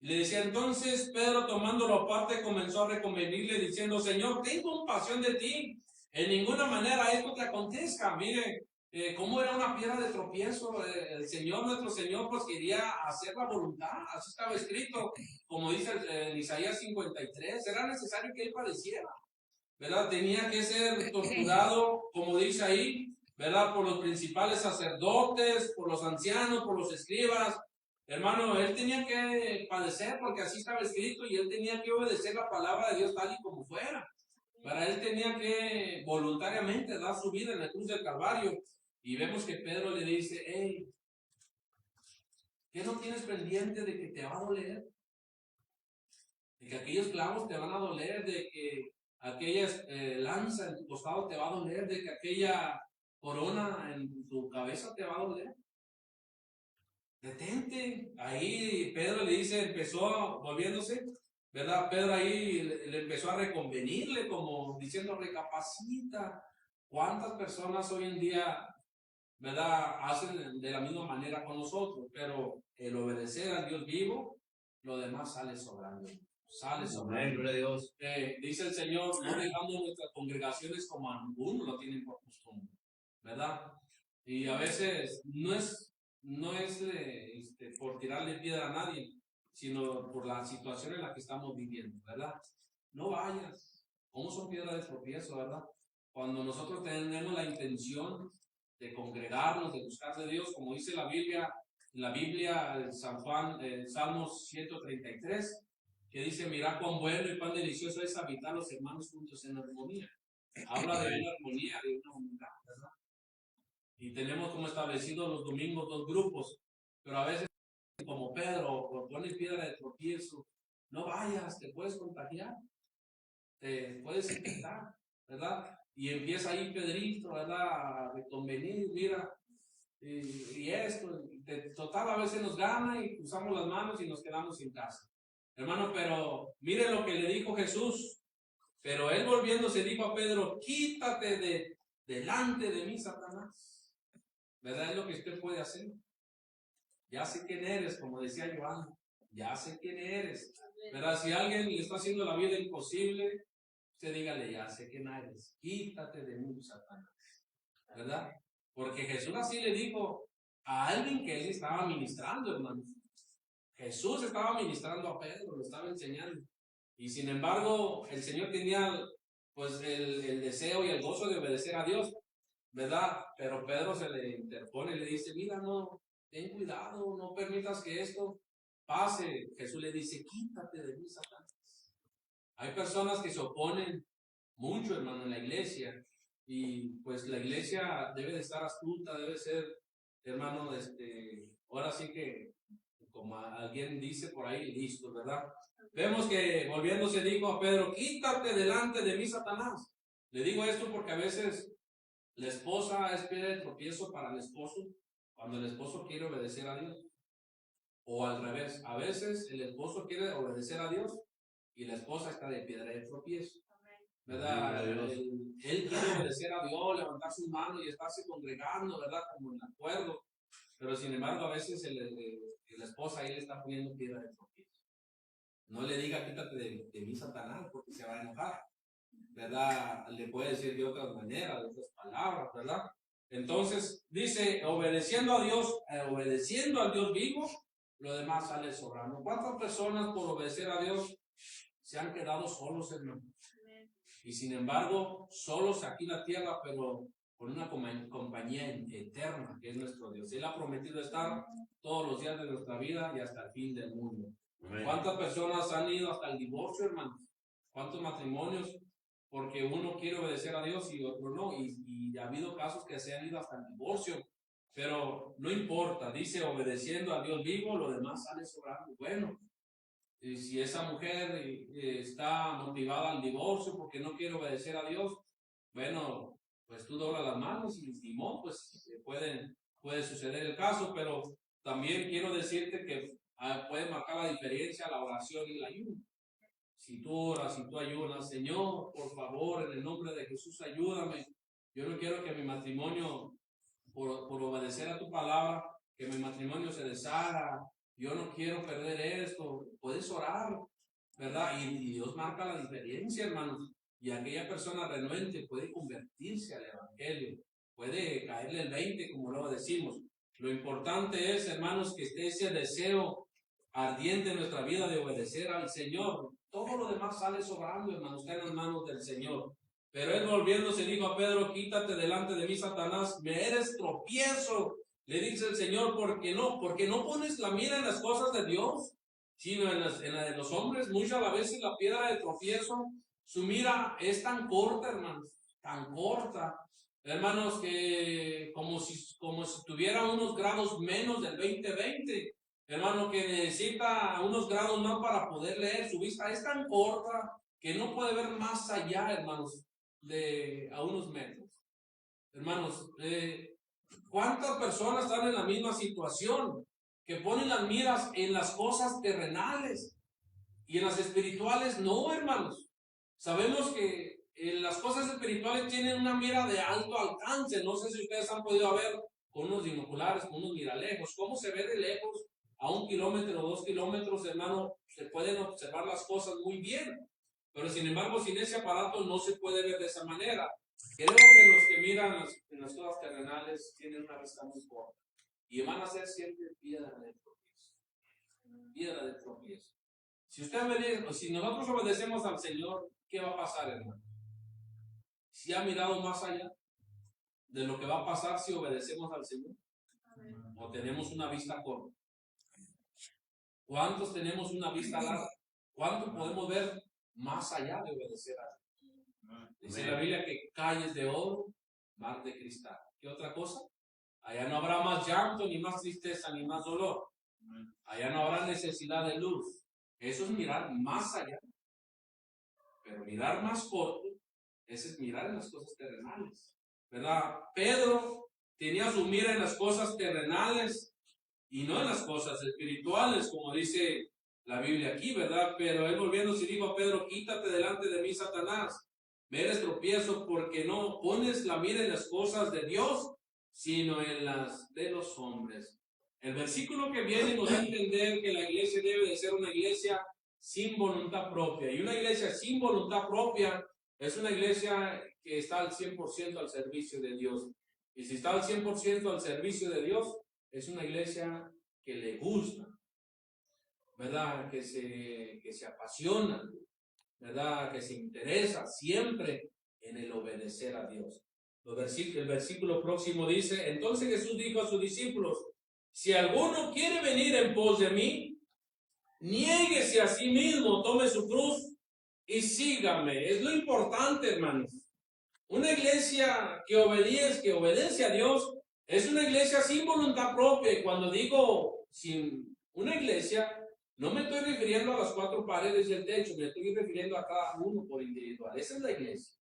Le decía, entonces Pedro tomándolo aparte comenzó a reconvenirle diciendo, Señor, ten compasión de ti. En ninguna manera esto te acontezca. Mire, cómo era una piedra de tropiezo. El Señor, nuestro Señor, pues quería hacer la voluntad. Así estaba escrito, como dice en Isaías 53. Era necesario que él padeciera, ¿verdad? Tenía que ser torturado, como dice ahí, ¿verdad? Por los principales sacerdotes, por los ancianos, por los escribas. Hermano, él tenía que padecer porque así estaba escrito y él tenía que obedecer la palabra de Dios tal y como fuera. Para él tenía que voluntariamente dar su vida en la cruz del Calvario. Y vemos que Pedro le dice, hey, ¿qué no tienes pendiente de que te va a doler? De que aquellos clavos te van a doler, de que aquella lanza en tu costado te va a doler, de que aquella corona en tu cabeza te va a doler. Detente. Ahí Pedro le dice, empezó volviéndose, ¿verdad? Pedro ahí le empezó a reconvenirle, como diciendo, recapacita. ¿Cuántas personas hoy en día, ¿verdad?, hacen de la misma manera con nosotros? Pero el obedecer al Dios vivo, lo demás sale sobrando. Sale sobrando. Gloria a Dios. Dice el Señor, no dejando nuestras congregaciones como algunos lo tienen por costumbre, ¿verdad? Y a veces no es no es por tirarle piedra a nadie, sino por la situación en la que estamos viviendo, ¿verdad? No vayas. ¿Cómo son piedras de tropiezo, verdad? Cuando nosotros tenemos la intención de congregarnos, de buscar de Dios, como dice la Biblia, San Juan, Salmos 133, que dice, mira cuán bueno y cuán delicioso es habitar los hermanos juntos en armonía. Habla de una armonía, de una unidad, ¿verdad? Y tenemos como establecido los domingos 2 grupos, pero a veces como Pedro pone piedra de tropiezo, no vayas, te puedes contagiar, te puedes infectar, ¿verdad? Y empieza ahí Pedrito, ¿verdad? A reconvenir, mira, y esto, total a veces nos gana y cruzamos las manos y nos quedamos sin casa. Hermano, pero mire lo que le dijo Jesús, pero él volviéndose dijo a Pedro, quítate delante de mí, Satanás. ¿Verdad? Es lo que usted puede hacer. Ya sé quién eres, como decía Joan, ya sé quién eres. ¿Verdad? Si alguien le está haciendo la vida imposible, usted dígale, ya sé quién eres, quítate de mí, Satanás. ¿Verdad? Porque Jesús así le dijo a alguien que él estaba ministrando, hermano. Jesús estaba ministrando a Pedro, lo estaba enseñando. Y sin embargo, el Señor tenía pues el deseo y el gozo de obedecer a Dios, ¿verdad? Pero Pedro se le interpone y le dice, mira, no, ten cuidado, no permitas que esto pase. Jesús le dice, quítate de mí, Satanás. Hay personas que se oponen mucho, hermano, en la iglesia, y pues la iglesia debe de estar astuta, debe ser, hermano, ahora sí que, como alguien dice por ahí, listo, ¿verdad? Vemos que volviéndose dijo a Pedro, quítate delante de mí, Satanás. Le digo esto porque a veces la esposa es piedra de tropiezo para el esposo cuando el esposo quiere obedecer a Dios. O al revés, a veces el esposo quiere obedecer a Dios y la esposa está de piedra de tropiezo. ¿Verdad? Él quiere obedecer a Dios, levantar sus manos y estarse congregando, ¿verdad? Como en acuerdo. Pero sin embargo, a veces la esposa ahí le está poniendo piedra de tropiezo. No le diga, quítate de mí, Satanás, porque se va a enojar. ¿Verdad? Le puede decir de otras maneras, de otras palabras, ¿verdad? Entonces, dice, obedeciendo a Dios, obedeciendo al Dios vivo, lo demás sale sobrando. ¿Cuántas personas por obedecer a Dios se han quedado solos, hermano? Y sin embargo, solos aquí en la tierra, pero con una compañía eterna, que es nuestro Dios. Él ha prometido estar todos los días de nuestra vida y hasta el fin del mundo. Amén. ¿Cuántas personas han ido hasta el divorcio, hermanos? ¿Cuántos matrimonios? Porque uno quiere obedecer a Dios y otro no. Y ha habido casos que se han ido hasta el divorcio. Pero no importa, dice, obedeciendo a Dios vivo, lo demás sale sobrando. Bueno, y si esa mujer está motivada al divorcio porque no quiere obedecer a Dios, bueno, pues tú doblas las manos y no, pues puede suceder el caso, pero también quiero decirte que puede marcar la diferencia la oración y el ayuno. Si tú oras, si tú ayunas, Señor, por favor, en el nombre de Jesús, ayúdame. Yo no quiero que mi matrimonio, por obedecer a tu palabra, que mi matrimonio se deshaga. Yo no quiero perder esto. Puedes orar, ¿verdad? Y Dios marca la diferencia, hermanos. Y aquella persona renuente puede convertirse al evangelio. Puede caerle el 20, como luego decimos. Lo importante es, hermanos, que esté ese deseo ardiente en nuestra vida de obedecer al Señor. Todo lo demás sale sobrando, hermanos, está en las manos del Señor. Pero él volviéndose dijo a Pedro, quítate delante de mí, Satanás, me eres tropiezo. Le dice el Señor, porque no pones la mira en las cosas de Dios, sino en la de los hombres. Muchas veces la piedra de tropiezo, su mira es tan corta, hermanos, tan corta, hermanos, que como si tuviera unos grados menos del 2020. Hermano, que necesita unos grados más para poder leer. Su vista es tan corta que no puede ver más allá, hermanos, a unos metros. Hermanos, ¿cuántas personas están en la misma situación? Que ponen las miras en las cosas terrenales y en las espirituales no, hermanos. Sabemos que las cosas espirituales tienen una mira de alto alcance. No sé si ustedes han podido ver con unos binoculares, con unos miralejos, cómo se ve de lejos. A 1 kilómetro o 2 kilómetros, hermano, se pueden observar las cosas muy bien. Pero sin embargo, sin ese aparato no se puede ver de esa manera. Creo que los que miran en las cosas terrenales tienen una vista muy corta. y van a ser siempre piedra de tropiezo. Piedra de tropiezo. Si si nosotros obedecemos al Señor, ¿qué va a pasar, hermano? ¿Si ha mirado más allá de lo que va a pasar si obedecemos al Señor? ¿O tenemos una vista corta? ¿Cuántos tenemos una vista larga? ¿Cuánto podemos ver más allá de obedecer a Dios? Dice la Biblia que calles de oro, mar de cristal. ¿Qué otra cosa? Allá no habrá más llanto, ni más tristeza, ni más dolor. Allá no habrá necesidad de luz. Eso es mirar más allá. Pero mirar más corto, ese es mirar en las cosas terrenales. ¿Verdad? Pedro tenía su mira en las cosas terrenales y no en las cosas espirituales, como dice la Biblia aquí, ¿verdad? Pero él volviéndose dijo a Pedro, quítate delante de mí, Satanás. Me eres tropiezo porque no pones la mira en las cosas de Dios, sino en las de los hombres. El versículo que viene nos da a entender que la iglesia debe de ser una iglesia sin voluntad propia. Y una iglesia sin voluntad propia es una iglesia que está al 100% al servicio de Dios. Y si está al 100% al servicio de Dios, es una iglesia que le gusta, ¿verdad? Que se apasiona, ¿verdad? Que se interesa siempre en el obedecer a Dios. El versículo próximo dice, entonces Jesús dijo a sus discípulos, si alguno quiere venir en pos de mí, niéguese a sí mismo, tome su cruz y sígame. Es lo importante, hermanos. Una iglesia que obedece a Dios, es una iglesia sin voluntad propia. Y cuando digo sin una iglesia, no me estoy refiriendo a las 4 paredes del techo, me estoy refiriendo a cada uno por individual. Esa es la iglesia.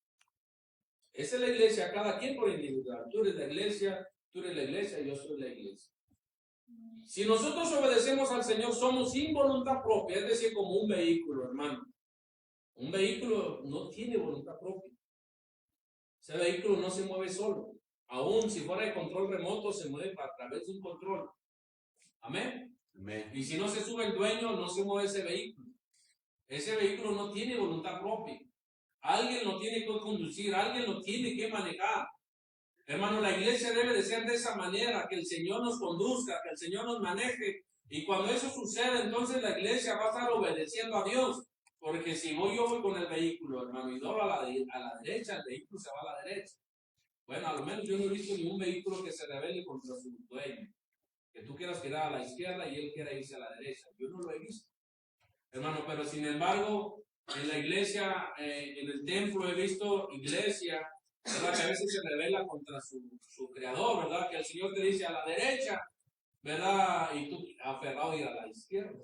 Esa es la iglesia, cada quien por individual. Tú eres la iglesia y yo soy la iglesia. Si nosotros obedecemos al Señor, somos sin voluntad propia, es decir, como un vehículo, hermano. Un vehículo no tiene voluntad propia. Ese vehículo no se mueve solo. Aún si fuera de control remoto, se mueve a través de un control. Amén. Amén. Y si no se sube el dueño, no se mueve ese vehículo. Ese vehículo no tiene voluntad propia. Alguien lo tiene que conducir, alguien lo tiene que manejar. Hermano, la iglesia debe de ser de esa manera, que el Señor nos conduzca, que el Señor nos maneje. Y cuando eso sucede, entonces la iglesia va a estar obedeciendo a Dios. Porque si yo voy con el vehículo, hermano, y doblo a la derecha, el vehículo se va a la derecha. Bueno, al menos yo no he visto ningún vehículo que se rebele contra su dueño. Que tú quieras girar a la izquierda y él quiera irse a la derecha. Yo no lo he visto. Hermano, pero sin embargo, en la iglesia, en el templo he visto iglesia, ¿verdad? Que a veces se rebela contra su creador, ¿verdad? Que el Señor te dice a la derecha, ¿verdad? Y tú aferrado a ir a la izquierda,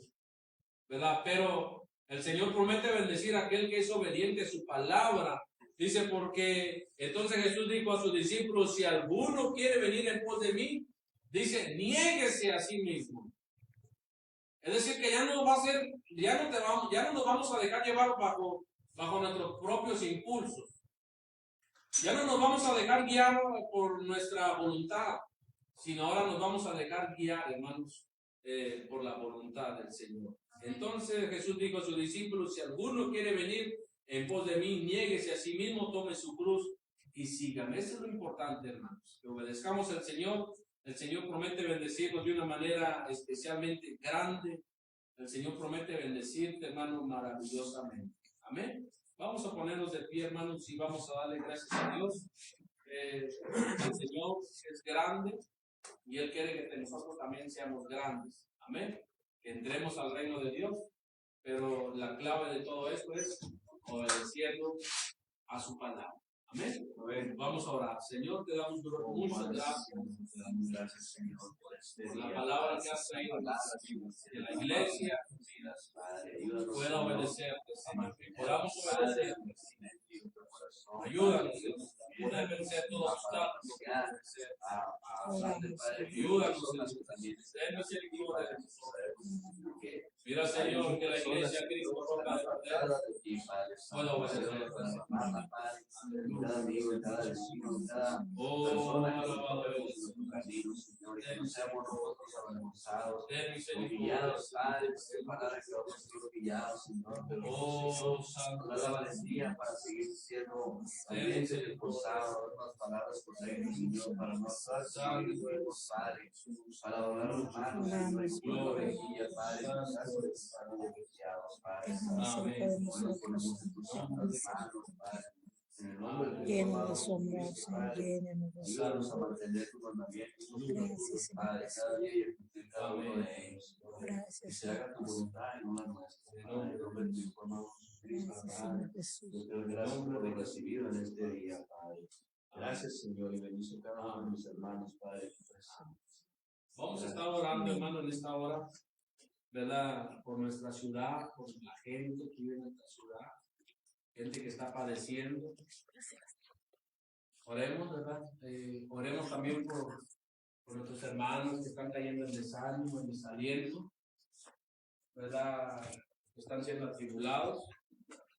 ¿verdad? Pero el Señor promete bendecir a aquel que es obediente a su palabra. Dice, porque entonces Jesús dijo a sus discípulos, si alguno quiere venir en pos de mí, dice, niéguese a sí mismo. Es decir, que ya no va a ser, ya no nos vamos a dejar llevar bajo nuestros propios impulsos. Ya no nos vamos a dejar guiar por nuestra voluntad, sino ahora nos vamos a dejar guiar, hermanos, por la voluntad del Señor. Entonces Jesús dijo a sus discípulos, si alguno quiere venir en pos de mí, niéguese a sí mismo, tome su cruz y sígame. Eso es lo importante, hermanos, que obedezcamos al Señor. El Señor promete bendecirnos de una manera especialmente grande. El Señor promete bendecirte, hermano, maravillosamente. Amén. Vamos a ponernos de pie, hermanos, y vamos a darle gracias a Dios. El Señor es grande y Él quiere que nosotros también seamos grandes. Amén. Que entremos al reino de Dios. Pero la clave de todo esto es obedeciendo a su palabra. Amén. Vamos a orar. Señor, te damos muchas gracias. Gracias, Señor, por la palabra que has traído que la iglesia pueda obedecerte, Señor. Que podamos obedecerte. Ayúdanos, Señor, a poder vencer todos los obstáculos. Ayúdanos, Señor. Ten misericordia de nosotros. Mira, Señor, que la iglesia Cristo roca de bandera pueda obedecer. Cada amigo, cada vecino, cada persona que nos toca por nuestro camino, Señor, y que no seamos nosotros avergonzados, humillados, Padre, palabras que vamos a ser humillados, Señor, pero Señor, nos da la valentía para seguir siendo valientes y esforzados, unas palabras correctas, Señor, para no estar seguros, Padre, para doblar los manos, Señor, y gloria, Padre, nos hace estar beneficiados, Padre. Amén. Lleno de su amor, Señor, lleno de su amor. Ayúdanos a mantener tus mandamientos, Padre, cada día y a cumplir cada uno de ellos. Gracias, que se haga tu voluntad y no la nuestra. En el nombre de tu Hijo amado Jesucristo, Padre, te doy gracias por lo recibido en este día, Padre. Gracias, Señor, y bendice cada uno de mis hermanos, Padre. Vamos a estar orando, hermano, en esta hora, ¿verdad? Por nuestra ciudad, por la gente que vive en nuestra ciudad, gente que está padeciendo. Oremos, ¿verdad? Oremos también por nuestros hermanos que están cayendo en desánimo, en desaliento, ¿verdad? Que están siendo atribulados.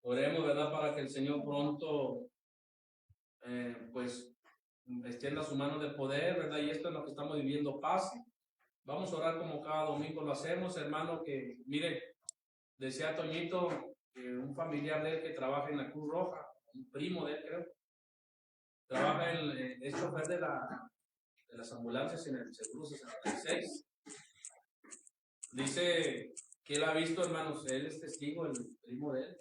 Oremos, ¿verdad? Para que el Señor pronto, pues, extienda su mano de poder, ¿verdad? Y esto es lo que estamos viviendo, paz. Vamos a orar como cada domingo lo hacemos, hermano, que, mire, decía Toñito, un familiar de él que trabaja en la Cruz Roja, un primo de él, creo, trabaja es chofer de las ambulancias en el Seguro 66. Dice que él ha visto, hermanos, él es testigo, el primo de él,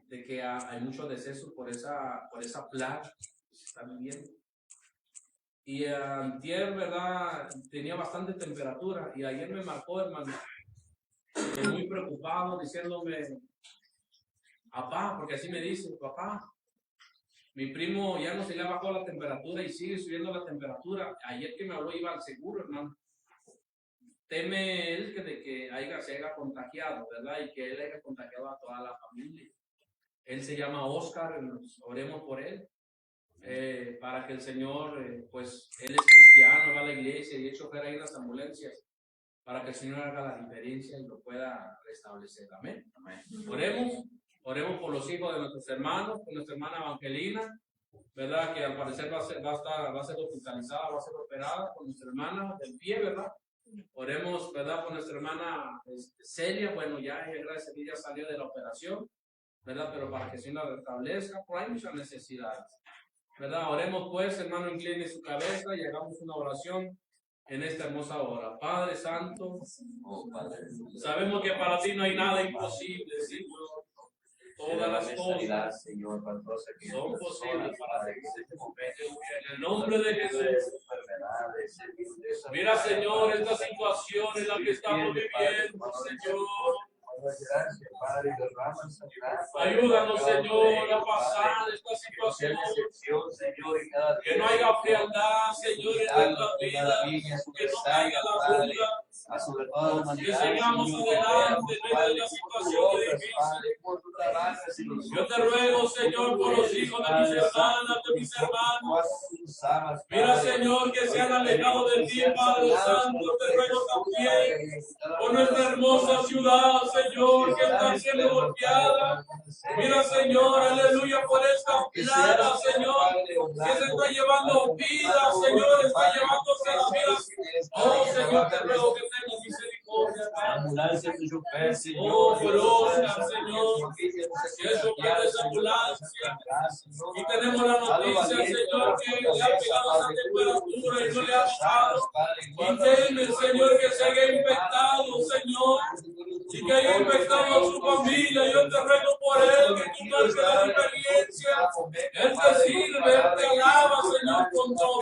de que hay mucho deceso por esa plaga que se está viviendo. Y antier, ¿verdad? Tenía bastante temperatura y ayer me marcó, hermano, muy preocupado, diciéndome, papá, porque así me dice, papá, mi primo ya no se le ha bajado la temperatura y sigue subiendo la temperatura. Ayer que me habló iba al seguro, hermano. Teme él de que se haya contagiado, ¿verdad? Y que él haya contagiado a toda la familia. Él se llama Oscar, oremos por él. Para que el Señor, pues, él es cristiano, va a la iglesia y es chofer ahí en las ambulancias, para que el Señor haga la diferencia y lo pueda restablecer. Amén. Amén. Oremos por los hijos de nuestros hermanos, por nuestra hermana Evangelina, ¿verdad? Que al parecer va a ser hospitalizada, va a ser operada, por nuestra hermana del pie, ¿verdad? Oremos, ¿verdad? Por nuestra hermana Celia, bueno, ya gracias a Dios ya salió de la operación, ¿verdad? Pero para que el Señor la restablezca, pues hay muchas necesidades, ¿verdad? Oremos pues, hermano, incline su cabeza y hagamos una oración en esta hermosa hora. Padre Santo, sabemos que para ti no hay nada imposible, Señor. Todas las cosas, Señor, son posibles para ti. En el nombre de Jesús. Mira, Señor, esta situación en la que estamos viviendo, Señor. Ayúdanos, Señor, a pasar esta situación. Que no haya frialdad, Señor, en nuestra vida. Que no haya la duda. Que sigamos adelante en medio de la situación difícil. Yo te ruego, Señor, por los hijos de mis hermanas, de mis hermanos. Mira, Señor, que se han alejado de ti, Padre Santo. Te ruego también por nuestra hermosa ciudad, Señor, que está siendo golpeada. Mira, Señor, aleluya, por esta plaga, Señor, que se está llevando vida, Señor, está llevándose la vida. Oh, Señor, te ruego que tengas misericordia. Ambulancia de chofer, Señor. Oh, por Oscar, Señor, que es chofer de esa ambulancia. Y tenemos la noticia, Señor, que le ha pegado esa temperatura y no le ha bajado. Y teme, Señor, que se haya infectado, Señor, y que haya infectado a su familia. Yo te ruego por él, que tú marques la experiencia. Él te sirve, él te alaba, Señor, con todo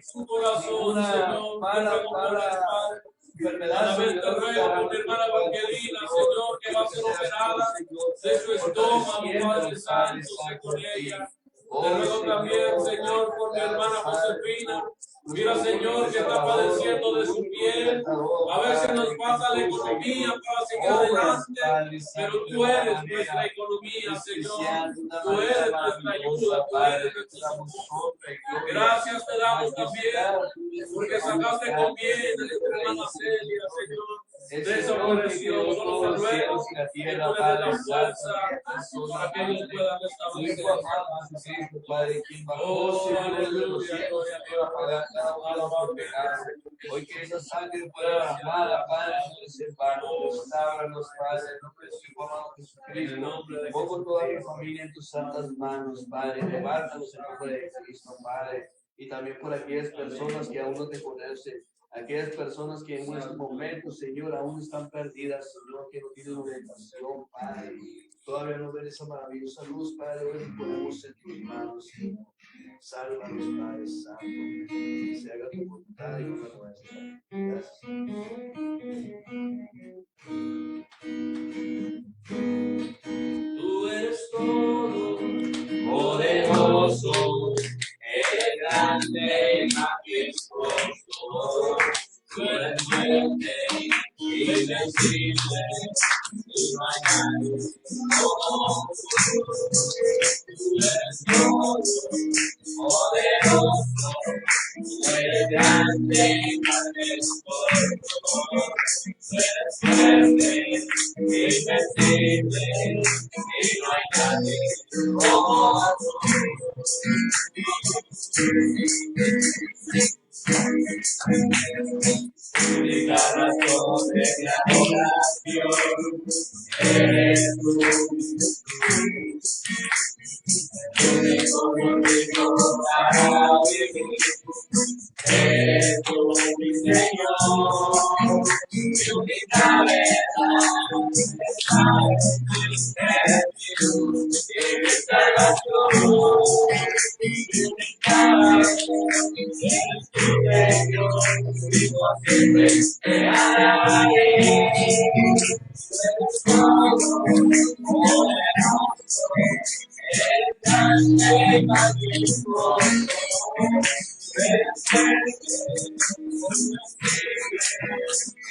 su corazón, Señor. Te ruego por él, Padre. Cada vez te ruego por mi hermana Evangelina, Señor, que va a ser operada de su estómago, Padre Santo, sé con ella. Te ruego también, Señor, por mi hermana Josefina. Mira, Señor, que está padeciendo de su piel. A veces nos falta la economía para seguir adelante, pero tú eres nuestra economía, Señor. Tú eres nuestra ayuda, tú eres nuestro socorro. Gracias te damos también, porque sacaste con bien a nuestra hermana Celia, Señor. Ese Señor que creó todos los cielos y la tierra, Padre, salsa, para que ellos puedan tu establecer. Hijo amado Jesucristo, Padre, quien bajó, Señor, de los cielos para pagar cada uno de nuestros pecados. Hoy que esa sangre fuera derramada, Padre, nos restauranos, Padre, en nombre de tu Hijo amado Jesucristo. Pongo toda mi familia en tus santas manos, Padre, levántanos en nombre de Cristo, Padre. Y también por aquellas personas que aún no te conocen, aquellas personas que en este momento, Señor, aún están perdidas, Señor, que no tienen orientación, Padre. Todavía no ven esa maravillosa luz, Padre, hoy nos ponemos en tus manos, Señor. Sálvanos, Padre Santo, que se haga tu voluntad y no la nuestra. Gracias. Tú eres todo poderoso, eres grande y majestuoso. Tú eres fuerte y invencible, y no hay nadie como tú. Tú eres todo poderoso, eres grande y majestuoso. Tú eres fuerte y invencible, y no hay nadie como tú. Única razón de mi adoración eres tú. Único motivo para vivir eres tú, mi Señor. Mi única verdad es tú y mi salvación. Mi única verdad es tu Señor. Y por siempre te alabaré. Eres todo poderoso, eres grande y majestuoso. Eres fuerte,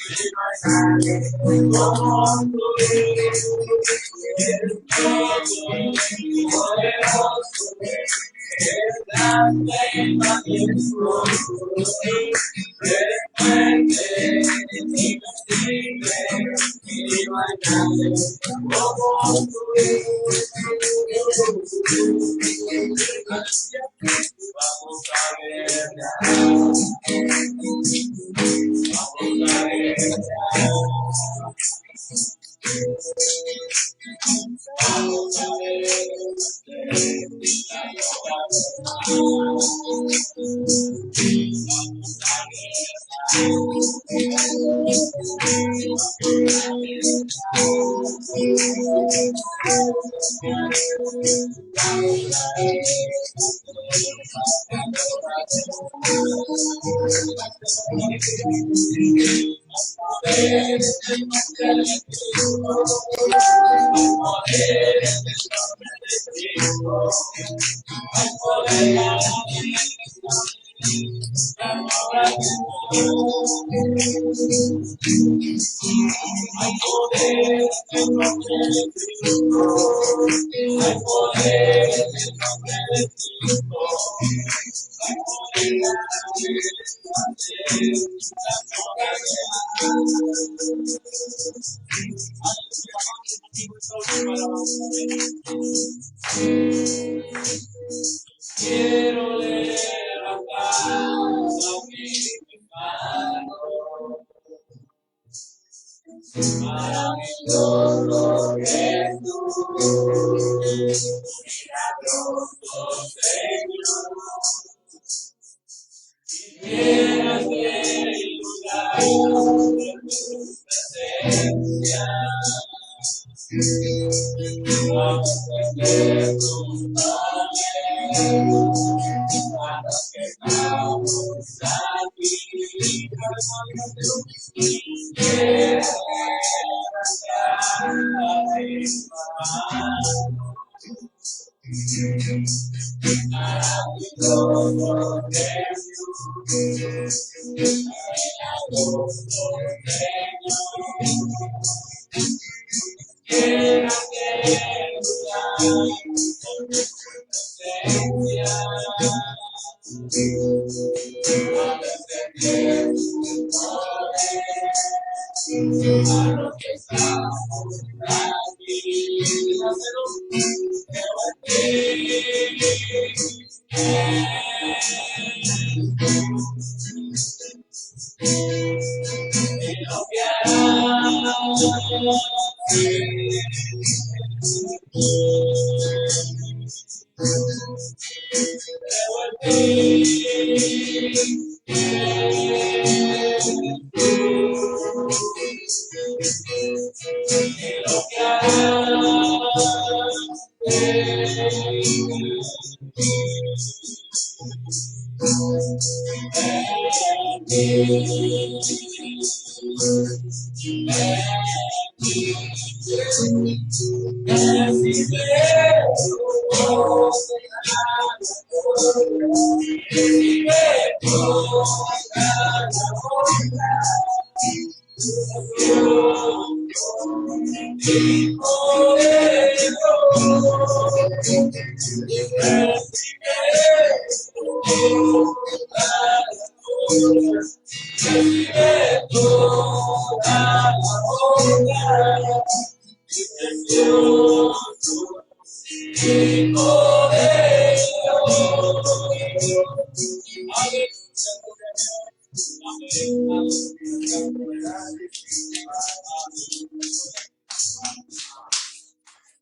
y no hay nadie como tú. Eres todo poderoso, eres grande y majestuoso. Eres fuerte, invencible, y no hay nadie como tú. Vamos a guerrear, vamos a guerrear, vamos a quiero levantar mi mano. Maravilloso Jesús, milagroso Señor, llenas el lugar de tu presencia. Vamos a ser tus padres, cuando estamos aquí. Quiero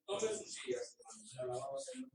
Tome sus sillas, hermanos. Alabado sea el nombre